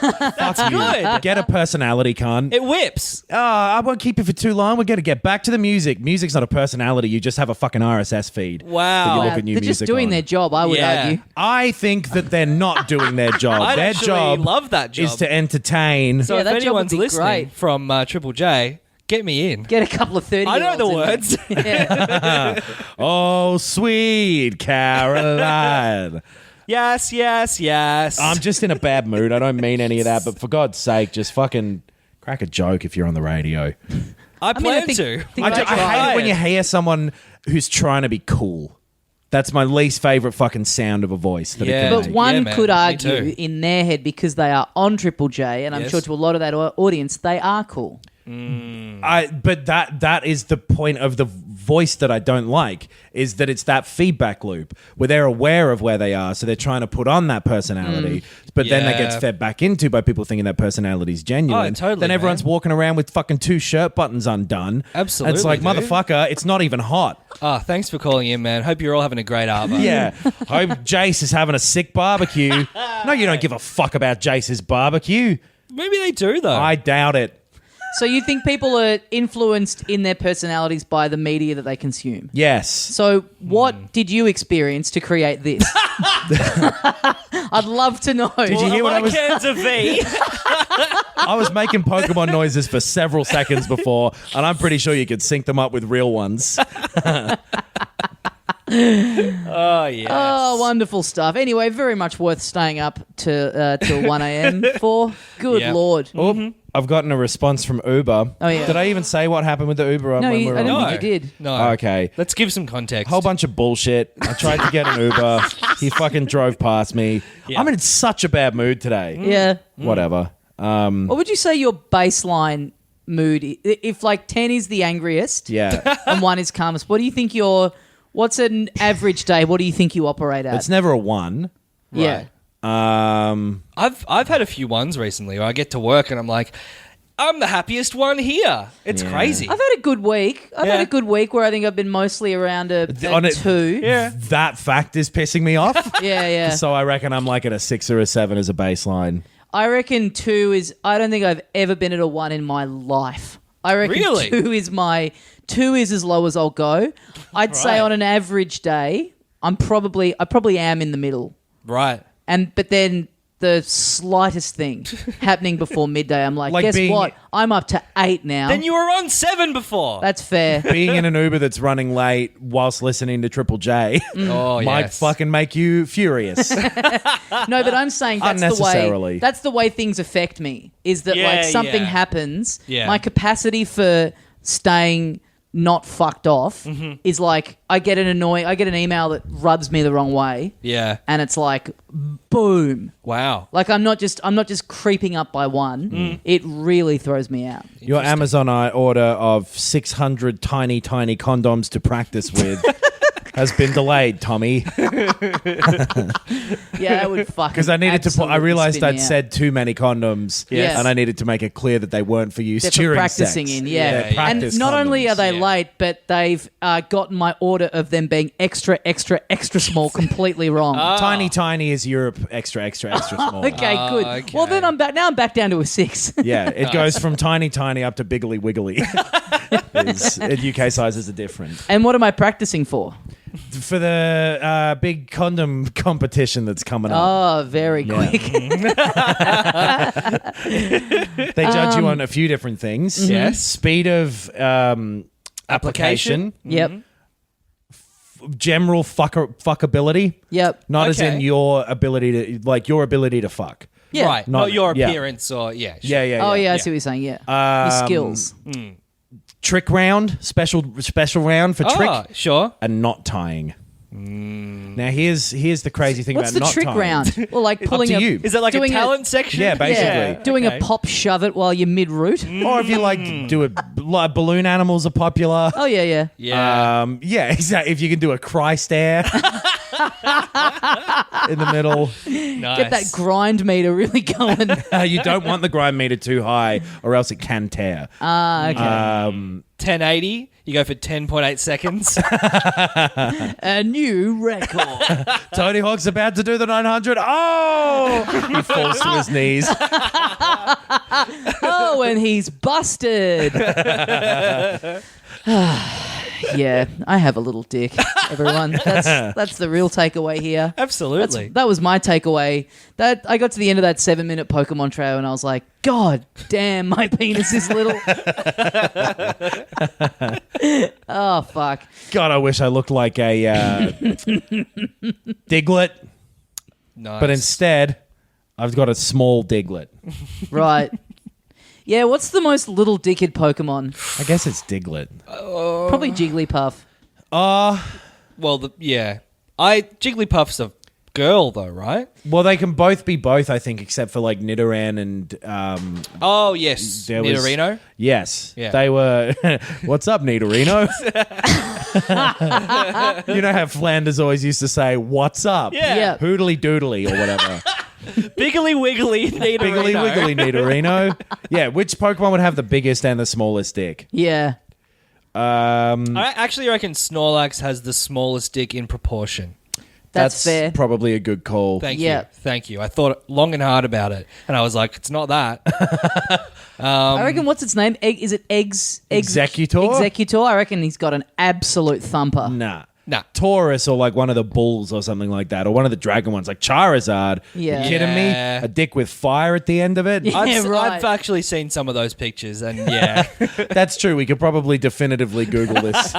That's good. Get a personality, cunt. It whips. I won't keep you for too long. We're going to get back to the music. Music's not a personality. You just have a fucking RSS feed. Wow. That you look at new They're just music doing on. their job, I would Yeah. argue. I think that they're not doing their job. I'd Their actually job love that job. is to entertain. So Yeah, if that job would anyone's be listening great. from Triple J, get me in. Get a couple of 30 I know the words. Yeah. Oh, sweet Caroline. Yes, yes, yes. I'm just in a bad mood. I don't mean any of that, but for God's sake, just fucking crack a joke if you're on the radio. I plan think to. about I hate trying. it when you hear someone who's trying to be cool. That's my least favorite fucking sound of a voice. That Yeah. it can But make. one Yeah, man. could Me argue too. in their head, because they are on Triple J, and I'm Yes. sure to a lot of that audience, they are cool. But that is the point of the voice that I don't like, is that it's that feedback loop where they're aware of where they are, so they're trying to put on that personality, but then that gets Yeah. fed back into by people thinking that personality is genuine. Oh, totally, Then everyone's man. walking around with fucking 2 shirt buttons undone. Absolutely, It's like, dude. motherfucker, it's not even hot. Thanks for calling in, man. Hope you're all having a great arbor. Yeah. Hope Jace is having a sick barbecue. No, you don't give a fuck about Jace's barbecue. Maybe they do, though. I doubt it. So you think people are influenced in their personalities by the media that they consume? Yes. So what did you experience to create this? I'd love to know. Did you hear what I was... cans of V? I was making Pokemon noises for several seconds before, and I'm pretty sure you could sync them up with real ones. Oh, yeah. Oh, wonderful stuff. Anyway, very much worth staying up to till 1 a.m. for. Good Yeah. Lord. Oh, I've gotten a response from Uber. Oh, yeah. Did I even say what happened with the Uber? No, when we I were don't on? think you did. No. Okay. Let's give some context. Whole bunch of bullshit. I tried to get an Uber. He fucking drove past me. Yeah. I'm in such a bad mood today. Yeah. Whatever. What would you say your baseline mood is? If like 10 is the angriest Yeah. and 1 is calmest, what do you think what's an average day? What do you think you operate at? It's never a 1. Yeah. I've had a few ones recently where I get to work and I'm like, I'm the happiest one here. It's Yeah. crazy. I've had a good week. I've had Yeah. a good week where I think I've been mostly around a On it- 2. Yeah. That fact is pissing me off. Yeah, yeah. So I reckon I'm like at a 6 or a 7 as a baseline. I reckon 2 is. I don't think I've ever been at a 1 in my life. I reckon Really? 2 is as low as I'll go. I'd say Right. on an average day, I probably am in the middle. Right. But then the slightest thing happening before midday, I'm like, Like guess being- what? I'm up to 8 now. Then you were on 7 before. That's fair. Being in an Uber that's running late whilst listening to Triple J Oh, might yes. fucking make you furious. No, but I'm saying that's the Unnecessarily. way. That's the way things affect me. Is that Yeah, like something yeah. happens? Yeah. My capacity for staying not fucked off is like I get an email that rubs me the wrong way, Yeah. and it's like boom. Wow. Like I'm not just creeping up by 1. It really throws me out. Your Amazon order of 600 tiny condoms to practice with has been delayed, Tommy. Yeah, that would fucking. Because I needed to put. I absolutely realized spin I'd me out. said too many condoms, Yes. and I needed to make it clear that they weren't for use They're for during practicing sex. in, yeah. They're Yeah, yeah. And practice not only condoms. are they Yeah. late, but they've gotten my order of them being extra small completely wrong. Tiny is Europe extra small. Okay, good. okay. Well, then I'm back down to a 6. Yeah, it goes from tiny up to biggly wiggly. UK sizes are different. And what am I practicing for? For the big condom competition that's coming up. Oh, very Yeah. quick. They judge you on a few different things. Yes. Speed of application. Yep. General fuckability. Yep. Not as Okay. in your ability to fuck. Yeah. Right. Not- Not your yeah. appearance or, yeah. Sure. Yeah. Oh, yeah, I Yeah. see what you're saying. Yeah. Your skills. Trick round, special round for trick, Oh, sure. and knot tying. Now here's the crazy thing What's about the knot trick tying. round? Well, like pulling to a. you. Is it like a doing talent section? Yeah, basically. Yeah, doing Okay. a pop shove it while you're mid route. Or if you like do it, like balloon animals are popular. Oh yeah, yeah. Yeah. Yeah, exactly. If you can do a cry stare. in the middle. Nice. Get that grind meter really going. You don't want the grind meter too high, or else it can tear. Okay. 1080. You go for 10.8 seconds. A new record. Tony Hawk's about to do the 900. Oh! He falls to his knees. Oh, and he's busted. Yeah, I have a little dick, everyone. That's the real takeaway here. Absolutely. That was my takeaway. That I got to the end of that 7-minute Pokemon trail and I was like, God damn, my penis is little. Oh, fuck. God, I wish I looked like a Diglett, Nice. but instead, I've got a small Diglett. Right. Yeah, what's the most little dickhead Pokemon? I guess it's Diglett. Probably Jigglypuff. Well, Jigglypuff's a girl though, right? Well, they can both be both, I think, except for like Nidoran and Oh yes, there was- Nidorino. yes, Yeah. they were. What's up, Nidorino? You know how Flanders always used to say, "What's up?" Yeah. Hoodly doodly or whatever. Biggly Wiggly Nidorino. Biggly wiggly Nidorino. Yeah, which Pokemon would have the biggest and the smallest dick? Yeah. I actually reckon Snorlax has the smallest dick in proportion. That's fair. Probably a good call. Thank Yeah. you. Thank you. I thought long and hard about it, and I was like, it's not that. I reckon, what's its name? Is it Executor? Executor. I reckon he's got an absolute thumper. Nah. Nah. Taurus or like one of the bulls or something like that, or one of the dragon ones like Charizard. Yeah. You kidding me? Yeah. A dick with fire at the end of it? Yeah. right. I've actually seen some of those pictures, and yeah. That's true. We could probably definitively Google this.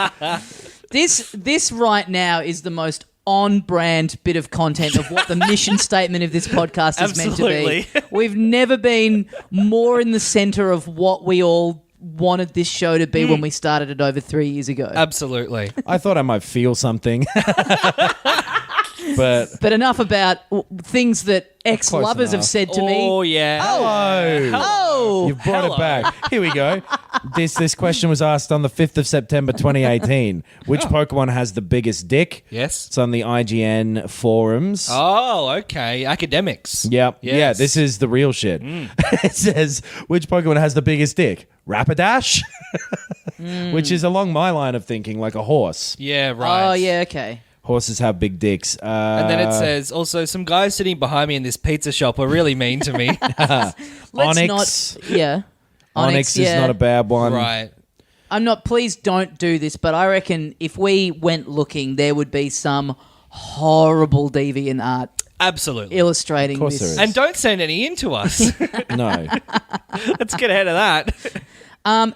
This right now is the most on-brand bit of content of what the mission statement of this podcast is meant to Absolutely. be. We've never been more in the center of what we all wanted this show to be when we started it over 3 years ago. Absolutely. I thought I might feel something. But But enough about things that ex-lovers have enough. said to Oh me. yeah. hello. Oh, You've brought Hello. it back. Here we go. This question was asked on the 5th of September 2018. Which Pokemon has the biggest dick? Yes. It's on the IGN forums. Oh, okay. Academics. Yep. Yes. Yeah, this is the real shit. It says, which Pokemon has the biggest dick? Rapidash? Which is along my line of thinking, like a horse. Yeah. Right. oh yeah, okay. Horses have big dicks. And then it says also some guys sitting behind me in this pizza shop were really mean to me. Let's Onyx. not. Yeah. Onyx is yeah. not a bad one. Right. I'm not. Please don't do this. But I reckon if we went looking, there would be some horrible deviant art Absolutely. illustrating Of course this. there is. And don't send any in to us. No. Let's get ahead of that.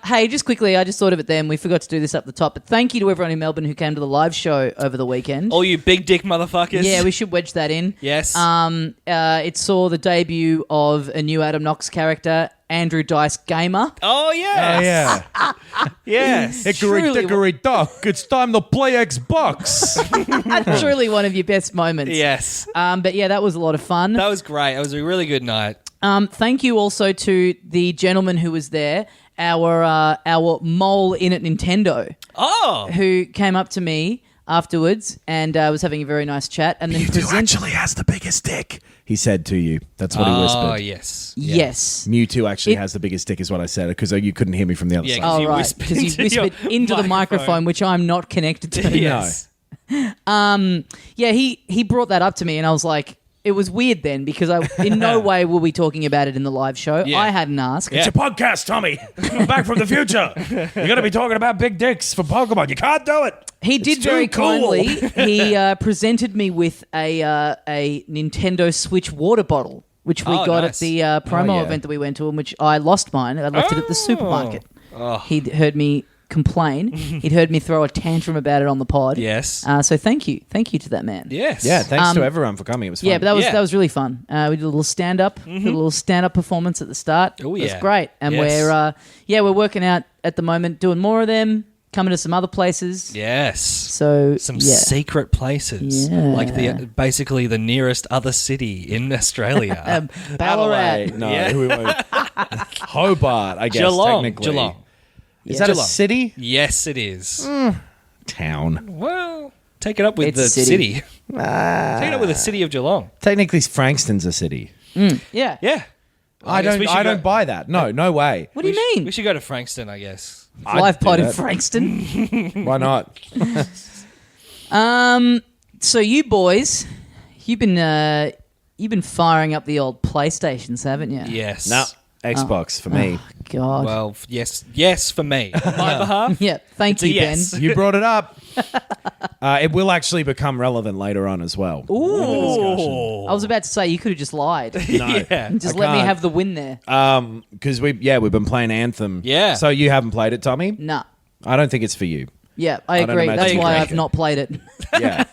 Hey, just quickly, I just thought of it then. We forgot to do this up the top, but thank you to everyone in Melbourne who came to the live show over the weekend. All you big dick motherfuckers. Yeah, we should wedge that in. Yes. It saw the debut of a new Adam Knox character, Andrew Dice Gamer. Oh, Oh, yes. yeah. Yes. Hickory Truly- dickory dock. It's time to play Xbox. Truly one of your best moments. Yes. But yeah, that was a lot of fun. That was great. It was a really good night. Thank you also to the gentleman who was there, our mole in at Nintendo, Oh. who came up to me afterwards and was having a very nice chat and then Mewtwo presented. actually has the biggest dick. He said to you. That's what he Oh, whispered. yes. Yeah. Yes. Mewtwo actually It- has the biggest dick is what I said because you couldn't hear me from the other Yeah, side. 'cause Oh, you right. whispered Because you into whispered your into the microphone. microphone, which I'm not connected to. Yes. Yeah, he brought that up to me and I was like, it was weird then because in no way were we talking about it in the live show. Yeah. I hadn't asked. Yeah. It's a podcast, Tommy. I'm back from the future. You're going to be talking about big dicks for Pokemon. You can't do it. He did too very cool. kindly. He presented me with a Nintendo Switch water bottle, which we Oh, got nice. at the promo Oh, yeah. event that we went to, in which I lost mine. I left it at the supermarket. He'd heard me complain. He'd heard me throw a tantrum about it on the pod. Yes. So thank you to that man. Yes. Yeah, thanks to everyone for coming. It was fun. Yeah, but Yeah. that was really fun. We did a little stand up, a little stand up performance at the start. Oh, It was yeah. great, and Yes. we're working out at the moment, doing more of them, coming to some other places. Yes. So Some yeah. secret places, Yeah. like basically the nearest other city in Australia. Ballarat. Adelaide. No, Yeah. we won't. Hobart, I guess, Geelong. technically. Geelong. Is that a Geelong. city? Yes, it is. Town. Well, take it up with It's the a city. city. Take it up with the city of Geelong. Technically, Frankston's a city. Yeah. Yeah. I guess we should don't go- buy that. No way. What do you mean? We should go to Frankston, I guess. Live I'd do pod in that. Frankston. Why not? So you boys, you've been firing up the old PlayStations, haven't you? Yes. No, Xbox for me. God. Well, yes for me. On my behalf. Yeah. Thank It's a you, yes. Ben. You brought it up. It will actually become relevant later on as well. Ooh. I was about to say you could have just lied. No, Yeah. Just I let me can't. have the win there. Because we've been playing Anthem. Yeah. So you haven't played it, Tommy? Nah. I don't think it's for you. Yeah, I don't agree. imagine That's you why agree. I've not played it. Yeah.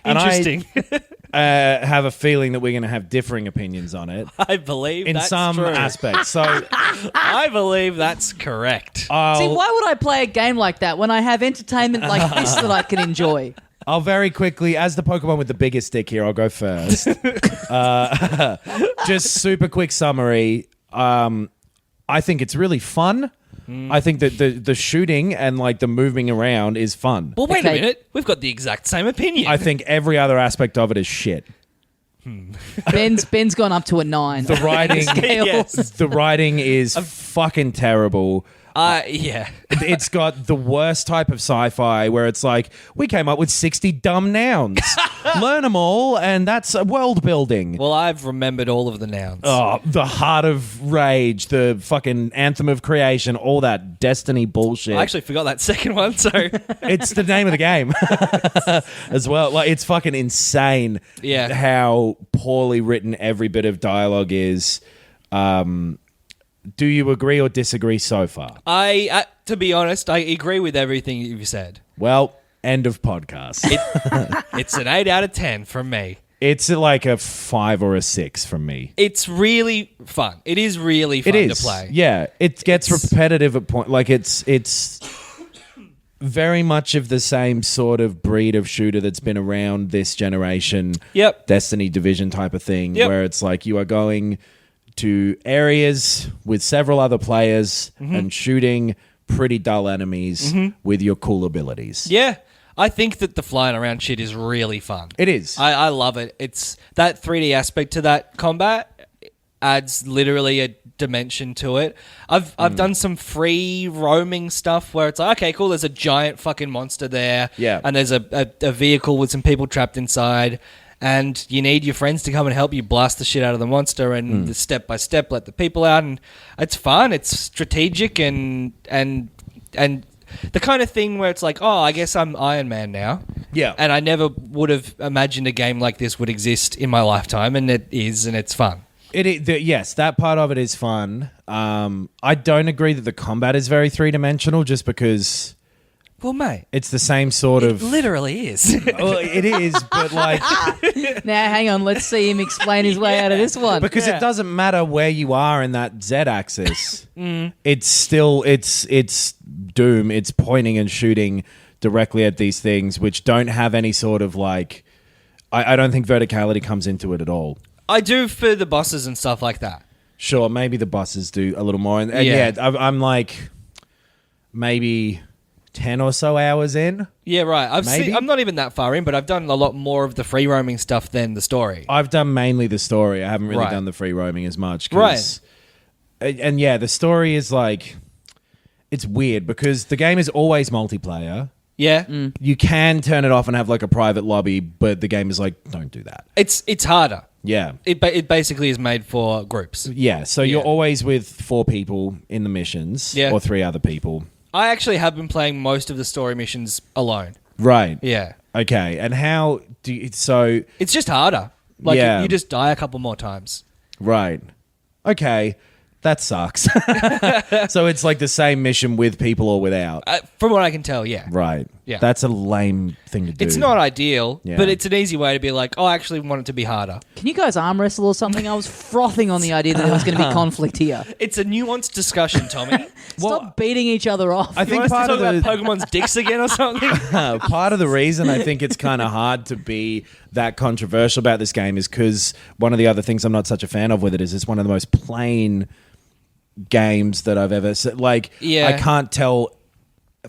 And Interesting. I have a feeling that we're going to have differing opinions on it I believe in that's some true. aspects. So I believe that's correct. See, why would I play a game like that when I have entertainment like this that I can enjoy? I'll very quickly, as the Pokemon with the biggest stick here, I'll go first. Just super quick summary. I think it's really fun. I think that the shooting and like the moving around is fun. Well, wait Okay. a minute. We've got the exact same opinion. I think every other aspect of it is shit. Ben's gone up to a 9. The writing, Scale. Yes. the writing is fucking terrible. Yeah. It's got the worst type of sci-fi where it's like, we came up with 60 dumb nouns. Learn them all, and that's world building. Well, I've remembered all of the nouns. Oh, the Heart of Rage, the fucking Anthem of Creation, all that Destiny bullshit. I actually forgot that second one, so It's the name of the game as well. Like, it's fucking insane Yeah. how poorly written every bit of dialogue is. Do you agree or disagree so far? to be honest, I agree with everything you've said. Well, end of podcast. It's an 8 out of 10 from me. It's like a 5 or a 6 from me. It's really fun. It is really fun It is to play. Yeah, it gets repetitive at point. Like it's very much of the same sort of breed of shooter that's been around this generation. Yep. Destiny Division type of thing, Yep. where it's like you are going to areas with several other players and shooting pretty dull enemies with your cool abilities. Yeah. I think that the flying around shit is really fun. It is. I love it. It's that 3D aspect to that combat adds literally a dimension to it. I've done some free roaming stuff where it's like, okay, cool, there's a giant fucking monster there. Yeah. And there's a vehicle with some people trapped inside. And you need your friends to come and help you blast the shit out of the monster and the step by step let the people out, and it's fun. It's strategic and the kind of thing where it's like, oh, I guess I'm Iron Man now. Yeah. And I never would have imagined a game like this would exist in my lifetime, and it is, and it's fun. Yes, that part of it is fun. I don't agree that the combat is very three-dimensional just because Well, mate, it's the same sort it of... literally is. Well, it is, but like... Now, hang on. Let's see him explain his way out of this one. Because it doesn't matter where you are in that Z-axis. It's still... It's Doom. It's pointing and shooting directly at these things, which don't have any sort of like... I don't think verticality comes into it at all. I do for the bosses and stuff like that. Sure, maybe the bosses do a little more. And Yeah. I'm like maybe 10 or so hours in. Yeah, right. Maybe. I'm not even that far in, but I've done a lot more of the free roaming stuff than the story. I've done mainly the story. I haven't really Right. done the free roaming as much. And yeah, the story is like... It's weird because the game is always multiplayer. Yeah. You can turn it off and have like a private lobby, but the game is like, don't do that. It's harder. Yeah. It basically is made for groups. Yeah, so you're Yeah. always with 4 people in the missions Yeah. or 3 other people. I actually have been playing most of the story missions alone. Right. Yeah. Okay, and how do you... So, It's just harder. Like, Yeah. you just die a couple more times. right. Okay, that sucks. So it's like the same mission with people or without. From what I can tell, yeah. Right. Yeah. That's a lame thing to do. It's not ideal, Yeah. but it's an easy way to be like, oh, I actually want it to be harder. Can you guys arm wrestle or something? I was frothing on the idea that there was going to be conflict here. It's a nuanced discussion, Tommy. Stop beating each other off. I You think want us part to of talk the... about Pokemon's dicks again or something? Part of the reason I think it's kind of hard to be that controversial about this game is because one of the other things I'm not such a fan of with it is it's one of the most plain games that I've ever seen. Like, Yeah. I can't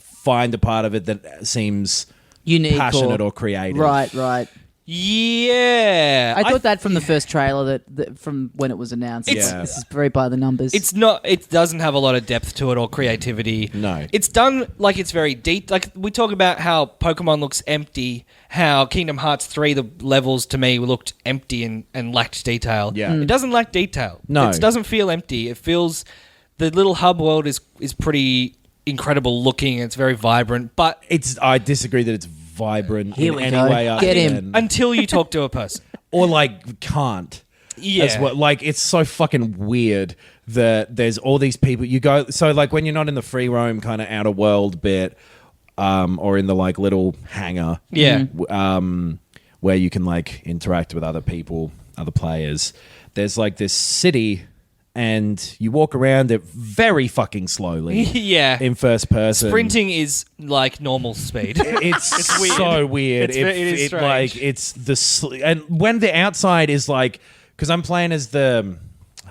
find a part of it that seems Unique passionate or creative. Right. Yeah. I thought that from the first trailer that from when it was announced. This is very by the numbers. It's not. It doesn't have a lot of depth to it or creativity. No. It's done like it's very deep. Like we talk about how Pokemon looks empty, how Kingdom Hearts 3, the levels to me looked empty and lacked detail. Yeah. It doesn't lack detail. No. It doesn't feel empty. It feels the little hub world is pretty incredible looking. It's very vibrant, but I disagree that it's vibrant Here in we any go. way. Other Get him. than- until you talk to a person. or like can't. Yeah. As well. Like it's so fucking weird that there's all these people you go. So like when you're not in the free roam kind of outer world bit, or in the like little hangar, Yeah. where you can like interact with other people, other players. There's like this city. And you walk around it very fucking slowly. Yeah. In first person. Sprinting is like normal speed. It's weird. so weird. It is strange. Like it's and when the outside is like, because I'm playing as I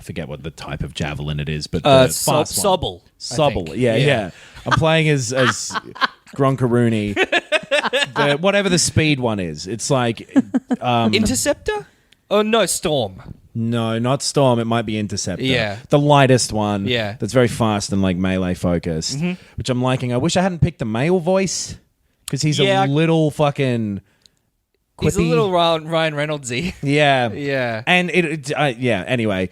forget what the type of javelin it is, but the fast one. Sobble. Sobble. Yeah. I'm playing as Gronkaroony. Whatever the speed one is. It's like Interceptor? Oh no, Storm. no, not Storm. It might be Interceptor. Yeah. The lightest one. Yeah. That's very fast and like melee focused, which I'm liking. I wish I hadn't picked the male voice because he's Yeah. a little fucking quippy. He's a little Ryan Reynoldsy. Yeah. Yeah. And anyway,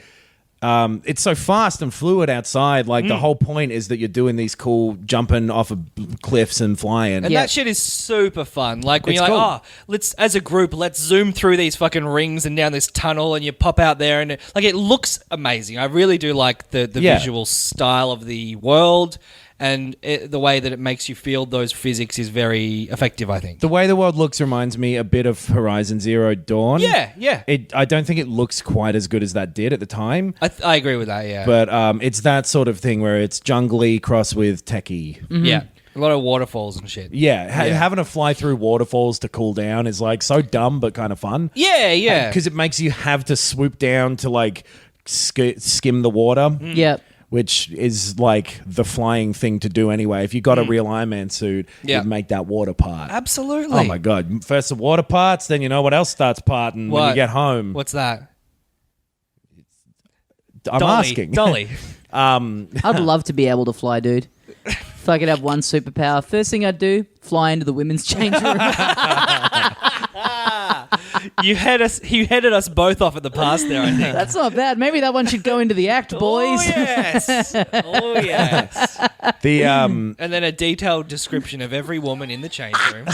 it's so fast and fluid outside. Like the whole point is that you're doing these cool jumping off of cliffs and flying. And that shit is super fun. Like when It's you're cool. like, let's as a group, let's zoom through these fucking rings and down this tunnel, and you pop out there, and it looks amazing. I really do like the Yeah. visual style of the world, and the way that it makes you feel those physics is very effective, I think. The way the world looks reminds me a bit of Horizon Zero Dawn. Yeah. I don't think it looks quite as good as that did at the time. I agree with that, yeah. But it's that sort of thing where it's jungly cross with techie. Yeah. A lot of waterfalls and shit. Yeah, having to fly through waterfalls to cool down is like so dumb but kind of fun. Yeah. Because it makes you have to swoop down to like skim the water. Yep. Which is like the flying thing to do anyway. If you got a real Iron Man suit, Yeah. you'd make that water part. Absolutely. Oh my god! First the water parts, then you know what else starts parting when you What? get home. What's that? I'm asking. Dolly. I'd love to be able to fly, dude. If I could have one superpower, first thing I'd do, fly into the women's change room. You headed us both off at the pass there, I think. That's not bad. Maybe that one should go into the act, boys. Oh, yes. Oh, yes. The And then a detailed description of every woman in the change room.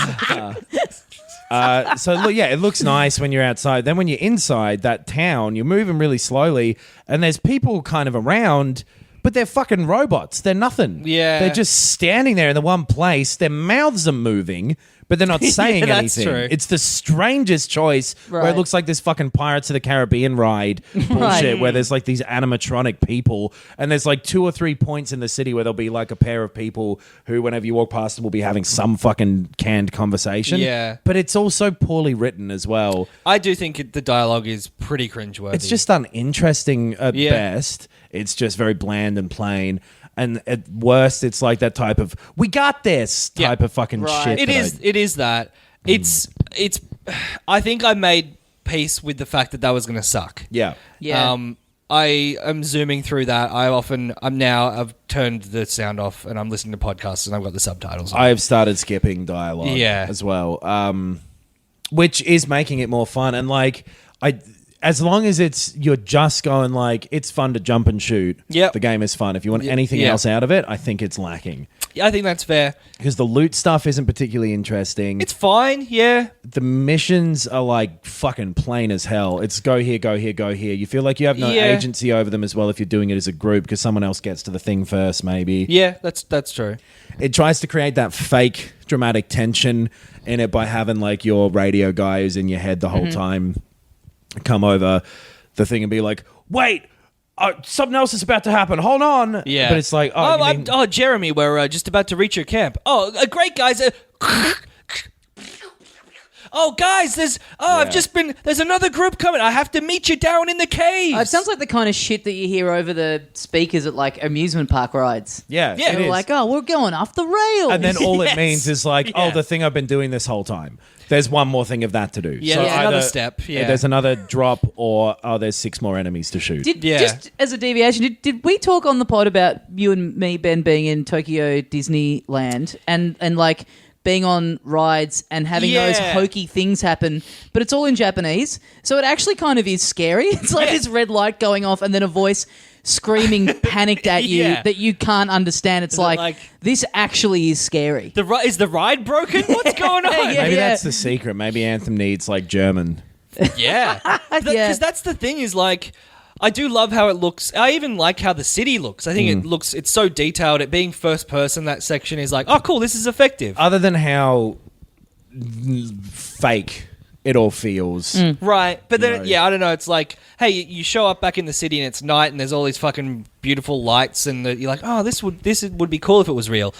so look, yeah, it looks nice when you're outside. Then when you're inside that town, you're moving really slowly, and there's people kind of around. But they're fucking robots. They're nothing. Yeah. They're just standing there in the one place. Their mouths are moving, but they're not saying that's anything. true. It's the strangest choice where Right. it looks like this fucking Pirates of the Caribbean ride bullshit where there's like these animatronic people and there's like 2 or 3 points in the city where there'll be like a pair of people who, whenever you walk past them, will be having some fucking canned conversation. Yeah. But it's also poorly written as well. I do think the dialogue is pretty cringeworthy. It's just uninteresting at Yeah. best. It's just very bland and plain. And at worst, it's like that type of "we got this" type of fucking shit. It is that. It's. I think I made peace with the fact that was going to suck. Yeah. Yeah. I am zooming through that. I've turned the sound off and I'm listening to podcasts and I've got the subtitles on. I have started skipping dialogue Yeah. as well, which is making it more fun. And like, as long as you're just going like, it's fun to jump and shoot. Yep. The game is fun. If you want anything else out of it, I think it's lacking. I think that's fair. Because the loot stuff isn't particularly interesting. It's fine, yeah. The missions are like fucking plain as hell. It's go here, go here, go here. You feel like you have no Yeah. agency over them as well if you're doing it as a group because someone else gets to the thing first, maybe. Yeah, that's true. It tries to create that fake dramatic tension in it by having like your radio guy who's in your head the whole time come over the thing and be like, wait, something else is about to happen. Hold on. Yeah. But it's like, Jeremy, we're just about to reach your camp. Oh, great, guys. oh guys, there's another group coming. I have to meet you down in the cave. It sounds like the kind of shit that you hear over the speakers at like amusement park rides. Yeah, Yeah. it They're is. like, oh, we're going off the rails. And then all Yes. it means is like, Yeah. the thing I've been doing this whole time. There's one more thing of that to do. Yeah, there's another step, yeah. There's another drop, or there's 6 more enemies to shoot. Just as a deviation, did we talk on the pod about you and me, Ben, being in Tokyo Disneyland and like being on rides and having those Yeah. hokey things happen, but it's all in Japanese, so it actually kind of is scary. It's like this red light going off and then a voice screaming panicked at you Yeah. that you can't understand. It's like, like- this actually is scary. Is the ride broken? What's going on? Yeah. Maybe that's the secret. Maybe Anthem needs like German. Yeah. Because Yeah. that's the thing is like, I do love how it looks. I even like how the city looks. I think it's so detailed. It being first person, that section is like, oh, cool, this is effective. Other than how fake it all feels. Right. But then, No. I don't know. It's like, hey, you show up back in the city and it's night and there's all these fucking beautiful lights and you're like, oh, this would be cool if it was real.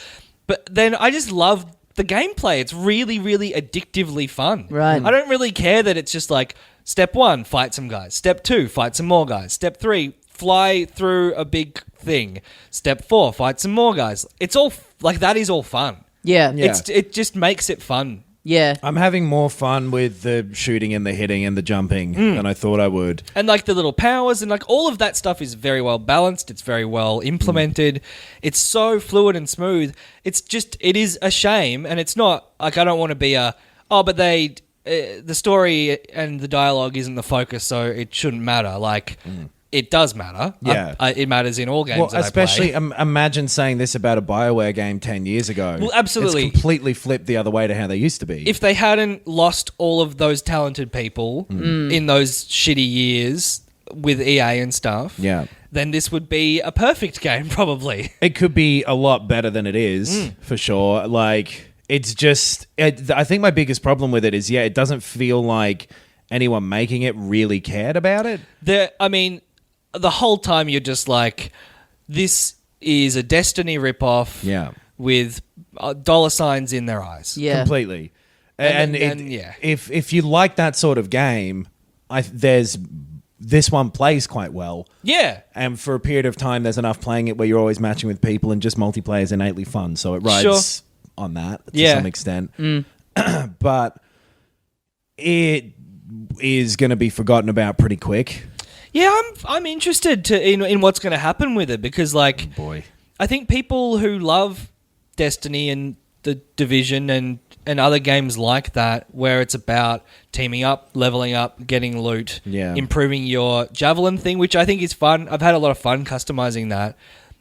But then I just love the gameplay. It's really, really addictively fun. Right. I don't really care that it's just like, step 1, fight some guys. Step 2, fight some more guys. Step 3, fly through a big thing. Step 4, fight some more guys. It's all, like, that is all fun. Yeah. Yeah. It just makes it fun. Yeah. I'm having more fun with the shooting and the hitting and the jumping than I thought I would. And like the little powers and like all of that stuff is very well balanced. It's very well implemented. It's so fluid and smooth. It is a shame. And it's not like, I don't want to be but the story and the dialogue isn't the focus, so it shouldn't matter. Like, it does matter. Yeah. It matters in all games Well, that especially I play. imagine saying this about a BioWare game 10 years ago. Well, absolutely. It's completely flipped the other way to how they used to be. If they hadn't lost all of those talented people in those shitty years with EA and stuff, Yeah. then this would be a perfect game, probably. It could be a lot better than it is, for sure. Like, it's just... I think my biggest problem with it is, it doesn't feel like anyone making it really cared about it. The whole time you're just like, this is a Destiny ripoff Yeah. with dollar signs in their eyes. Yeah. Completely. And And, then- yeah. if you like that sort of game, this one plays quite well. Yeah. And for a period of time, there's enough playing it where you're always matching with people, and just multiplayer is innately fun. So it rides Sure. on that to Yeah. some extent. But it is going to be forgotten about pretty quick. Yeah, I'm interested in what's going to happen with it because, like, Boy. I think people who love Destiny and the Division and other games like that, where it's about teaming up, leveling up, getting loot, Yeah. improving your javelin thing, which I think is fun. I've had a lot of fun customizing that,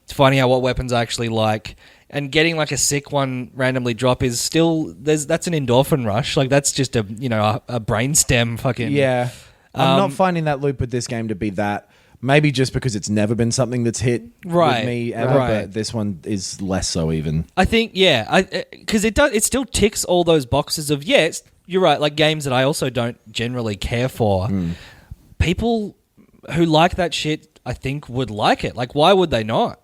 finding out what weapons I actually like, and getting like a sick one randomly drop is still that's an endorphin rush. Like that's just a brainstem fucking Yeah. I'm not finding that loop with this game to be that. Maybe just because it's never been something that's hit Right, with me ever, right. but this one is less so even. I think, because it still ticks all those boxes of, yes, you're right, like games that I also don't generally care for. People who like that shit, I think, would like it. Like, why would they not?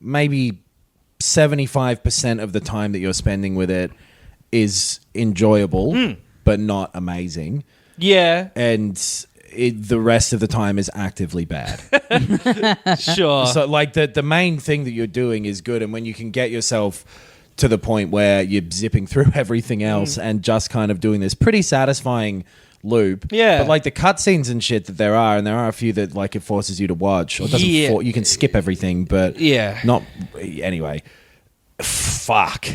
Maybe 75% of the time that you're spending with it is enjoyable, but not amazing. Yeah, And the rest of the time is actively bad. sure. So, like, the main thing that you're doing is good, and when you can get yourself to the point where you're zipping through everything else and just kind of doing this pretty satisfying loop. Yeah. But, like, the cutscenes and shit that there are, and there are a few that, like, it forces you to watch. Or it doesn't Yeah. you can skip everything, but Yeah. not... Anyway. Fuck.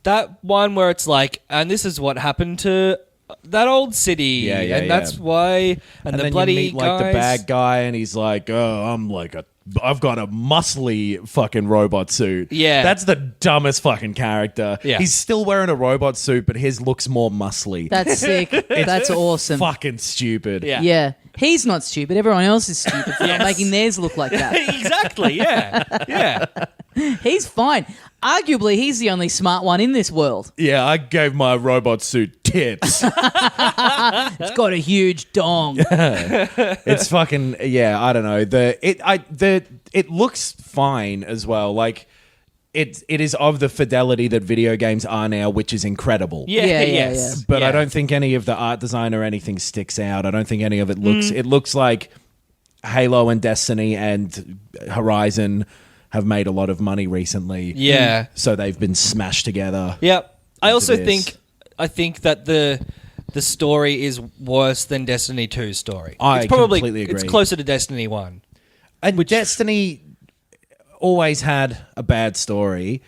That one where it's like, and this is what happened to that old city, Yeah, yeah, and that's why, and the then bloody you meet, like, the guys- bad guy, and he's like, I've got a muscly fucking robot suit. Yeah. That's the dumbest fucking character. Yeah. He's still wearing a robot suit, but his looks more muscly. That's sick. That's awesome. Fucking stupid. Yeah. Yeah. He's not stupid. Everyone else is stupid for not Yes. making theirs look like that. Exactly, yeah. Yeah. He's fine. Arguably, he's the only smart one in this world. Yeah, I gave my robot suit tits. It's got a huge dong. It's fucking, I don't know. It looks fine as well. Like, it is of the fidelity that video games are now, which is incredible. Yeah, Yeah, yes. But Yeah. I don't think any of the art design or anything sticks out. I don't think any of it looks. It looks like Halo and Destiny and Horizon have made a lot of money recently. Yeah. So they've been smashed together. Yep. I also this. think that the story is worse than Destiny 2's story. I it's probably completely agree. It's closer to Destiny 1. And Destiny always had a bad story,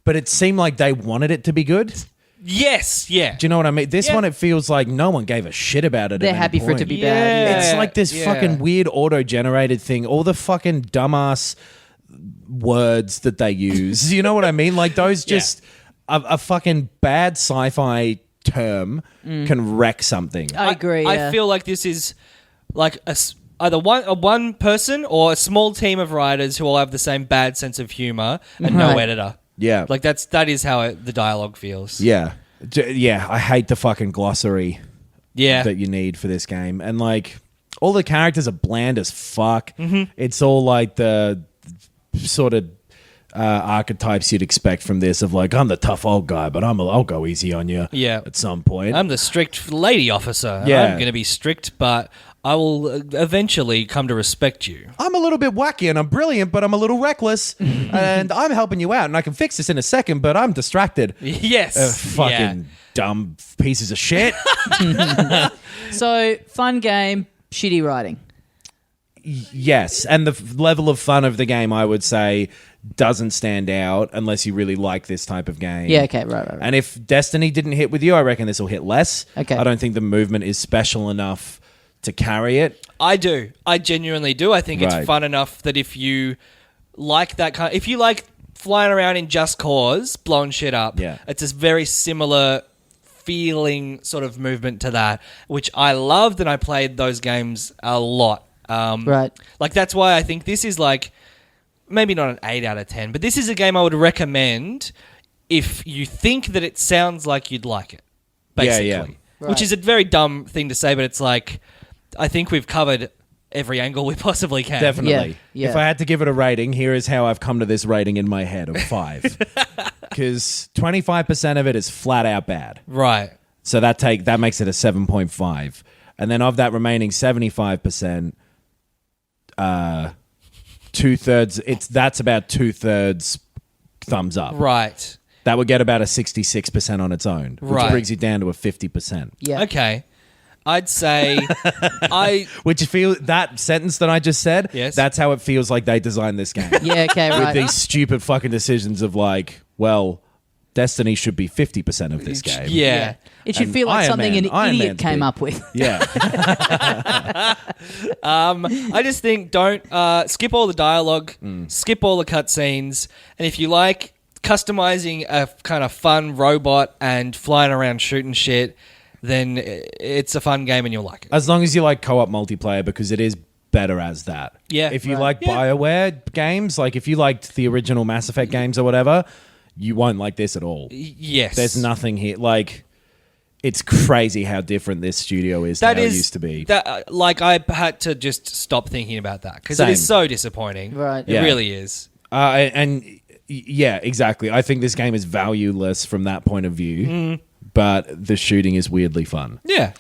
but it seemed like they wanted it to be good. Yes, yeah. Do you know what I mean? This Yeah. one, it feels like no one gave a shit about it. They're at any happy for it to point. be Yeah. bad. It's like this Yeah. fucking weird auto-generated thing. All the fucking dumbass words that they use. You know what I mean? Like those just a fucking bad sci-fi term can wreck something. I agree. I feel like this is like either one person or a small team of writers who all have the same bad sense of humor and no Right. editor. Yeah. Like that is how the dialogue feels. Yeah. Yeah, I hate the fucking glossary Yeah. that you need for this game. And like all the characters are bland as fuck. It's all like the sort of archetypes you'd expect from this of like, I'm the tough old guy, but I'll go easy on you Yeah. at some point. I'm the strict lady officer. Yeah. I'm going to be strict, but I will eventually come to respect you. I'm a little bit wacky and I'm brilliant, but I'm a little reckless. And I'm helping you out and I can fix this in a second, but I'm distracted. Yes. Fucking dumb pieces of shit. So, fun game, shitty writing. Yes. And the level of fun of the game, I would say, doesn't stand out unless you really like this type of game. Yeah, okay, right. And if Destiny didn't hit with you, I reckon this will hit less. Okay. I don't think the movement is special enough to carry it. I do. I genuinely do. I think Right. it's fun enough that if you like that kind, if you like flying around in Just Cause, blowing shit up, Yeah. it's a very similar feeling sort of movement to that, which I loved, and I played those games a lot. Right. Like that's why I think this is like maybe not an 8 out of 10, but this is a game I would recommend if you think that it sounds like you'd like it. Basically. Yeah. Right. Which is a very dumb thing to say, but it's like I think we've covered every angle we possibly can. Definitely. Yeah. If I had to give it a rating, here is how I've come to this rating in my head of 5. Because 25% of it is flat out bad. Right. So that makes it a 7.5. And then of that remaining 75%, 2/3, that's about 2/3 thumbs up. Right. That would get about a 66% on its own, which Right. brings you down to a 50%. Yeah. Okay. I'd say Which that sentence that I just said, Yes. that's how it feels like they designed this game. Yeah, okay, With right. these stupid fucking decisions of like, well, Destiny should be 50% of this game. yeah. It should And feel like Iron something Man- an Iron idiot Man's came big. up with. Yeah. I just think don't skip all the dialogue, skip all the cutscenes, and if you like customizing a kind of fun robot and flying around shooting shit, then it's a fun game and you'll like it. As long as you like co-op multiplayer, because it is better as that. Yeah. If you Right. like Yeah. BioWare games, like if you liked the original Mass Effect games or whatever, you won't like this at all. Yes. There's nothing here. Like, it's crazy how different this studio is to how it used to be. That, like, I had to just stop thinking about that because it Same. is so disappointing. Right. It Yeah. really is. And yeah, exactly. I think this game is valueless from that point of view, but the shooting is weirdly fun. Yeah.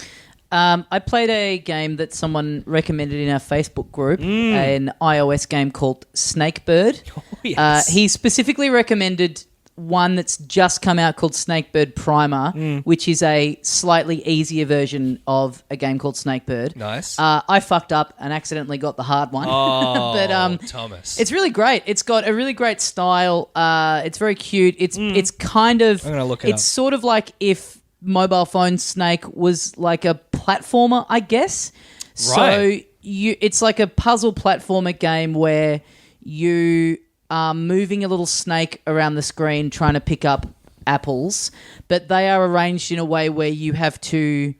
I played a game that someone recommended in our Facebook group, an iOS game called Snakebird. Yes. He specifically recommended one that's just come out called Snakebird Primer, which is a slightly easier version of a game called Snakebird. Nice. I fucked up and accidentally got the hard one. Oh, but Thomas. it's really great. It's got a really great style. It's very cute. It's kind of I'm gonna look it it's up. sort of like if Mobile Phone Snake was like a platformer, I guess. Right. So it's like a puzzle platformer game where you are moving a little snake around the screen trying to pick up apples, but they are arranged in a way where you have to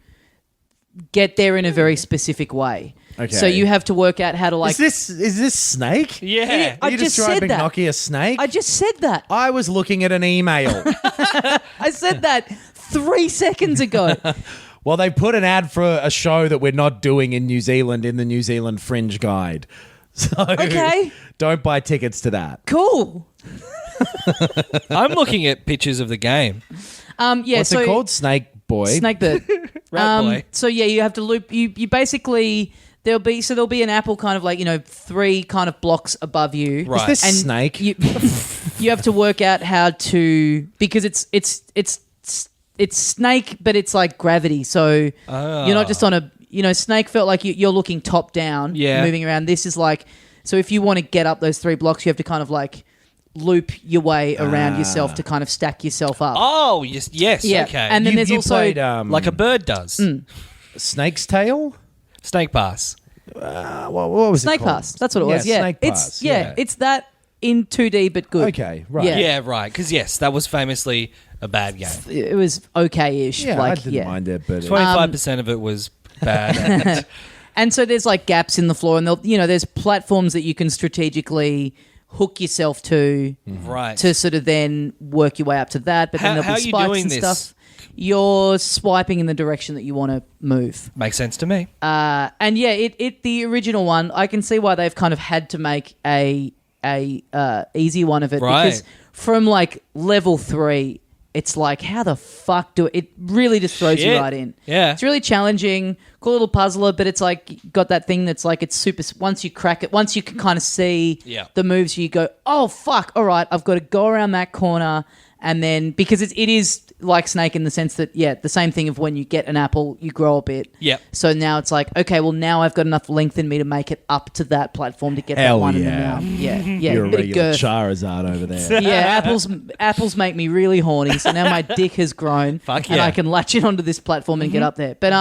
get there in a very specific way. Okay. So you have to work out how to like. Is this Snake? Yeah. I Are you just describing said that. Nokia Snake? I just said that. I was looking at an email. I said that 3 seconds ago. Well, they put an ad for a show that we're not doing in New Zealand in the New Zealand Fringe Guide. So Okay. don't buy tickets to that. Cool. I'm looking at pictures of the game. Yeah. What's it called? Snake Boy. Snakebird. Rat boy. So yeah, you have to loop. You basically there'll be an apple kind of like 3 kind of blocks above you. Right. Is this And Snake? You have to work out how to because it's Snake, but it's like gravity. So you're not just on a Snake felt like you're looking top down, Yeah. moving around. This is like so if you want to get up those 3 blocks, you have to kind of like loop your way around yourself to kind of stack yourself up. Oh, yes, yeah. okay. And then there's you also played, like a bird does. Snake's Tail? Snake Pass. What was Snake it called? Pass. That's what it was. Yeah, Snake Pass. it's that in 2D but good. Okay, right. Yeah. Yeah, right. Because, yes, that was famously a bad game. It was okay-ish. Yeah, like, I didn't mind it, but 25% of it was bad. And so there's like gaps in the floor, and there's platforms that you can strategically hook yourself to Right. to sort of then work your way up to that. But then How there'll are be you spikes doing and this? stuff. You're swiping in the direction that you want to move. Makes sense to me. And yeah, the original one, I can see why they've kind of had to make a easy one of it Right. because from like level 3, it's like how the fuck it really just throws you Shit. right in. Yeah. It's really challenging, cool little puzzler, but it's like got that thing that's like it's super. Once you crack it, once you can kind of see Yeah. the moves, you go, oh fuck, all right, I've got to go around that corner, and then because it is like Snake in the sense that the same thing of when you get an apple, you grow a bit. Yep. So now it's like okay, well now I've got enough length in me to make it up to that platform to get Hell that one in the yeah. mouth. Yeah, you're a bit of regular girth. Charizard over there. Yeah, apples make me really horny. So now my dick has grown, Fuck and yeah. I can latch it onto this platform and get up there. But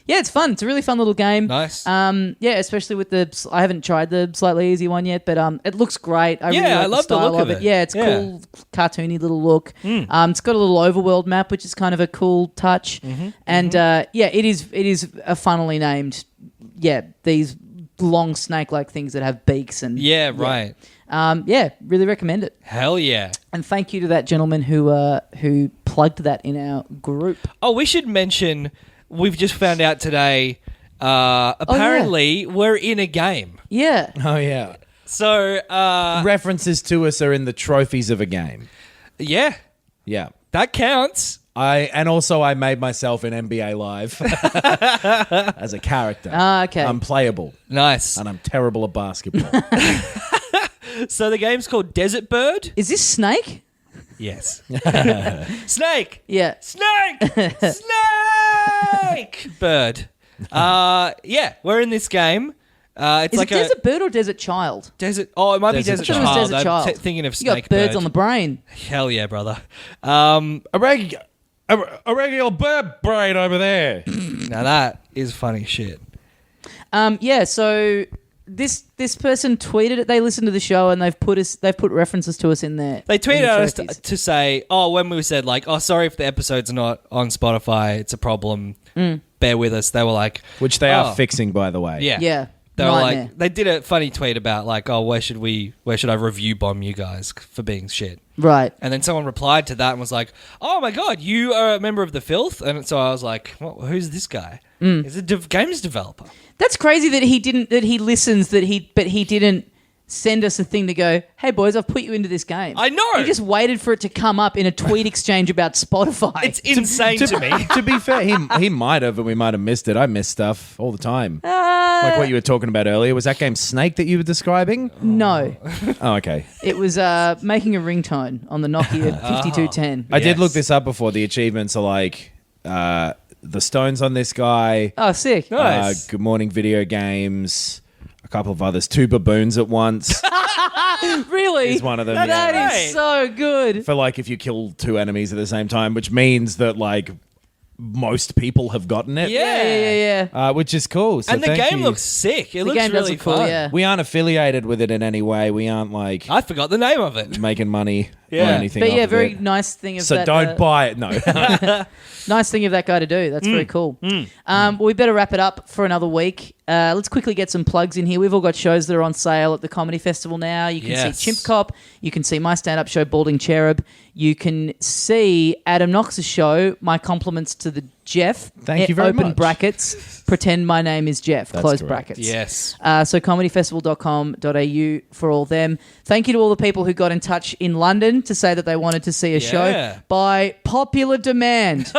yeah, it's fun. It's a really fun little game. Nice. Yeah, especially with I haven't tried the slightly easy one yet, but it looks great. I really Yeah, like I love the style look of of it. Yeah, it's Yeah. cool, cartoony little look. It's got a little overworld map, which is kind of a cool touch. And yeah, it is a funnily named. Yeah, these long snake-like things that have beaks and Yeah, right. yeah, really recommend it. Hell yeah. And thank you to that gentleman who plugged that in our group. Oh, we should mention, we've just found out today, apparently we're in a game. Yeah. Oh, yeah. So, References to us are in the trophies of a game. yeah, Yeah. that counts. And also I made myself in NBA Live as a character. Okay. I'm playable Nice. and I'm terrible at basketball. So the game's called Desert Bird? Is this Snake? Yes. Snake! Yeah. Snake! Snake! Bird. Yeah, we're in this game. It's Is like it Desert Bird or Desert Child? desert. Oh, it might be Desert Desert Child. I thought it was Child. Desert I'm Child. thinking of You got Snake birds Bird. on the brain. Hell yeah, brother. a regular bird brain over there. Now that is funny shit. Yeah, so this person tweeted it. They listened to the show and they've put references to us in there. They in tweeted the at us trophies. to say, when we said like, sorry if the episode's not on Spotify, it's a problem. Bear with us. They were like, Which they are fixing, by the way. yeah, Yeah. They were Nightmare. like, they did a funny tweet about like, where should I review bomb you guys for being shit? Right. And then someone replied to that and was like, "Oh my god, you are a member of the Filth." And so I was like, "Who's this guy? He's a games developer." That's crazy that he listens but he didn't send us a thing to go, hey boys, I've put you into this game. I know. He just waited for it to come up in a tweet exchange about Spotify. It's insane to me. To be fair, he might have, and we might have missed it. I miss stuff all the time. Like what you were talking about earlier. Was that game Snake that you were describing? No. Oh, okay. It was making a ringtone on the Nokia 5210. I did Yes. look this up before. The achievements are like the stones on this guy. Oh, sick. Nice. Good Morning Video Games. A couple of others. 2 baboons at once. Really? Is one of them. That's yeah. That right. is so good. For like if you kill 2 enemies at the same time, which means that like most people have gotten it. Yeah. Which is cool. So And the thank game you. looks sick. It The looks game does really look cool, fun. yeah. We aren't affiliated with it in any way. We aren't like I forgot the name of it. making money or Yeah. anything. But yeah, off of very it. nice thing of So that. don't buy it. No. Nice thing of that guy to do. That's very cool. Well, we better wrap it up for another week. Let's quickly get some plugs in here. We've all got shows that are on sale at the Comedy Festival now. You can Yes. see Chimp Cop. You can see my stand-up show, Balding Cherub. You can see Adam Knox's show, My Compliments to the Jeff. Thank you very open much. brackets. Pretend my name is Jeff. That's Close correct. brackets. Yes. So comedyfestival.com.au for all them. Thank you to all the people who got in touch in London to say that they wanted to see a show by popular demand.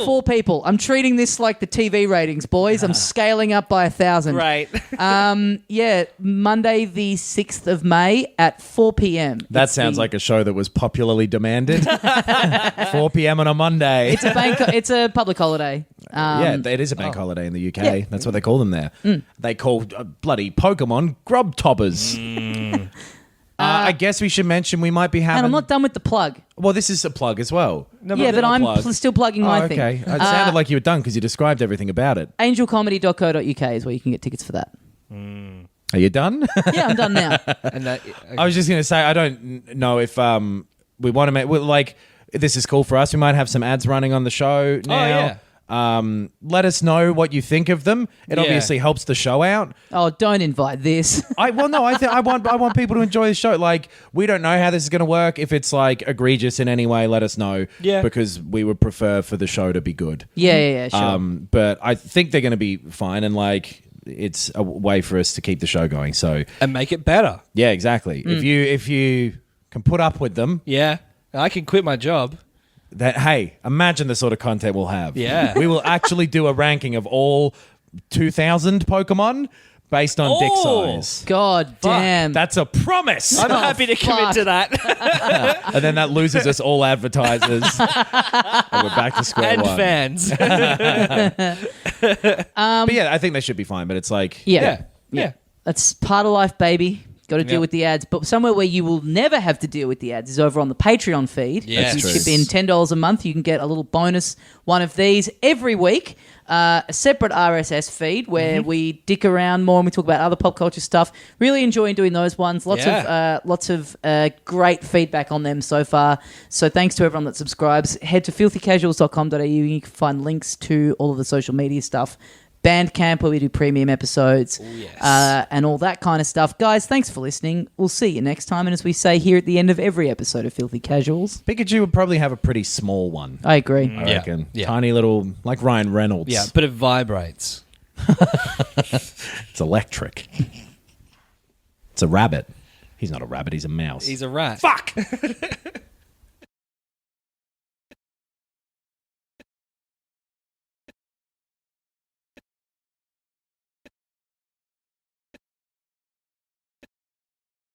4 people. I'm treating this like the TV ratings, boys. I'm scaling up by 1,000. Right. Monday the 6th of May at 4 p.m. That sounds like a show that was popularly demanded. 4 p.m. on a Monday. It's a public holiday. Yeah, it is a bank holiday in the UK. That's what they call them there. They call bloody Pokemon grub toppers. I guess we should mention we might be having... And I'm not done with the plug. Well, this is a plug as well. No, but I'm still plugging my thing. Okay. It sounded like you were done because you described everything about it. Angelcomedy.co.uk is where you can get tickets for that. Are you done? Yeah, I'm done now. I was just going to say, I don't know if we want to make... Like, this is cool for us. We might have some ads running on the show now. Oh, yeah. Let us know what you think of them. It obviously helps the show out. Oh, don't invite this. I want people to enjoy the show. Like, we don't know how this is going to work. If it's like egregious in any way, let us know. Yeah. Because we would prefer for the show to be good. Yeah, sure. But I think they're going to be fine, and like it's a way for us to keep the show going. So And make it better. yeah, exactly. If you can put up with them, Yeah. I can quit my job. that hey, imagine the sort of content we'll have. Yeah. We will actually do a ranking of all 2,000 Pokemon based on dick size. God damn. That's a promise. I'm happy to commit to that. And then that loses us all advertisers. And we're back to square And one. fans. But yeah, I think they should be fine. But it's like, Yeah. Yeah. That's part of life, baby. Got to deal Yep. with the ads. But somewhere where you will never have to deal with the ads is over on the Patreon feed. Yes. You That's chip in $10 a month. You can get a little bonus one of these every week. A separate RSS feed where we dick around more and we talk about other pop culture stuff. Really enjoying doing those ones. Lots of great feedback on them so far. So thanks to everyone that subscribes. Head to filthycasuals.com.au and you can find links to all of the social media stuff. Bandcamp where we do premium episodes and all that kind of stuff. Guys, thanks for listening. We'll see you next time. And as we say here at the end of every episode of Filthy Casuals, Pikachu would probably have a pretty small one. I agree. I reckon. Yeah. Tiny little, like Ryan Reynolds. Yeah, but it vibrates. It's electric. It's a rabbit. He's not a rabbit, he's a mouse. He's a rat. Fuck!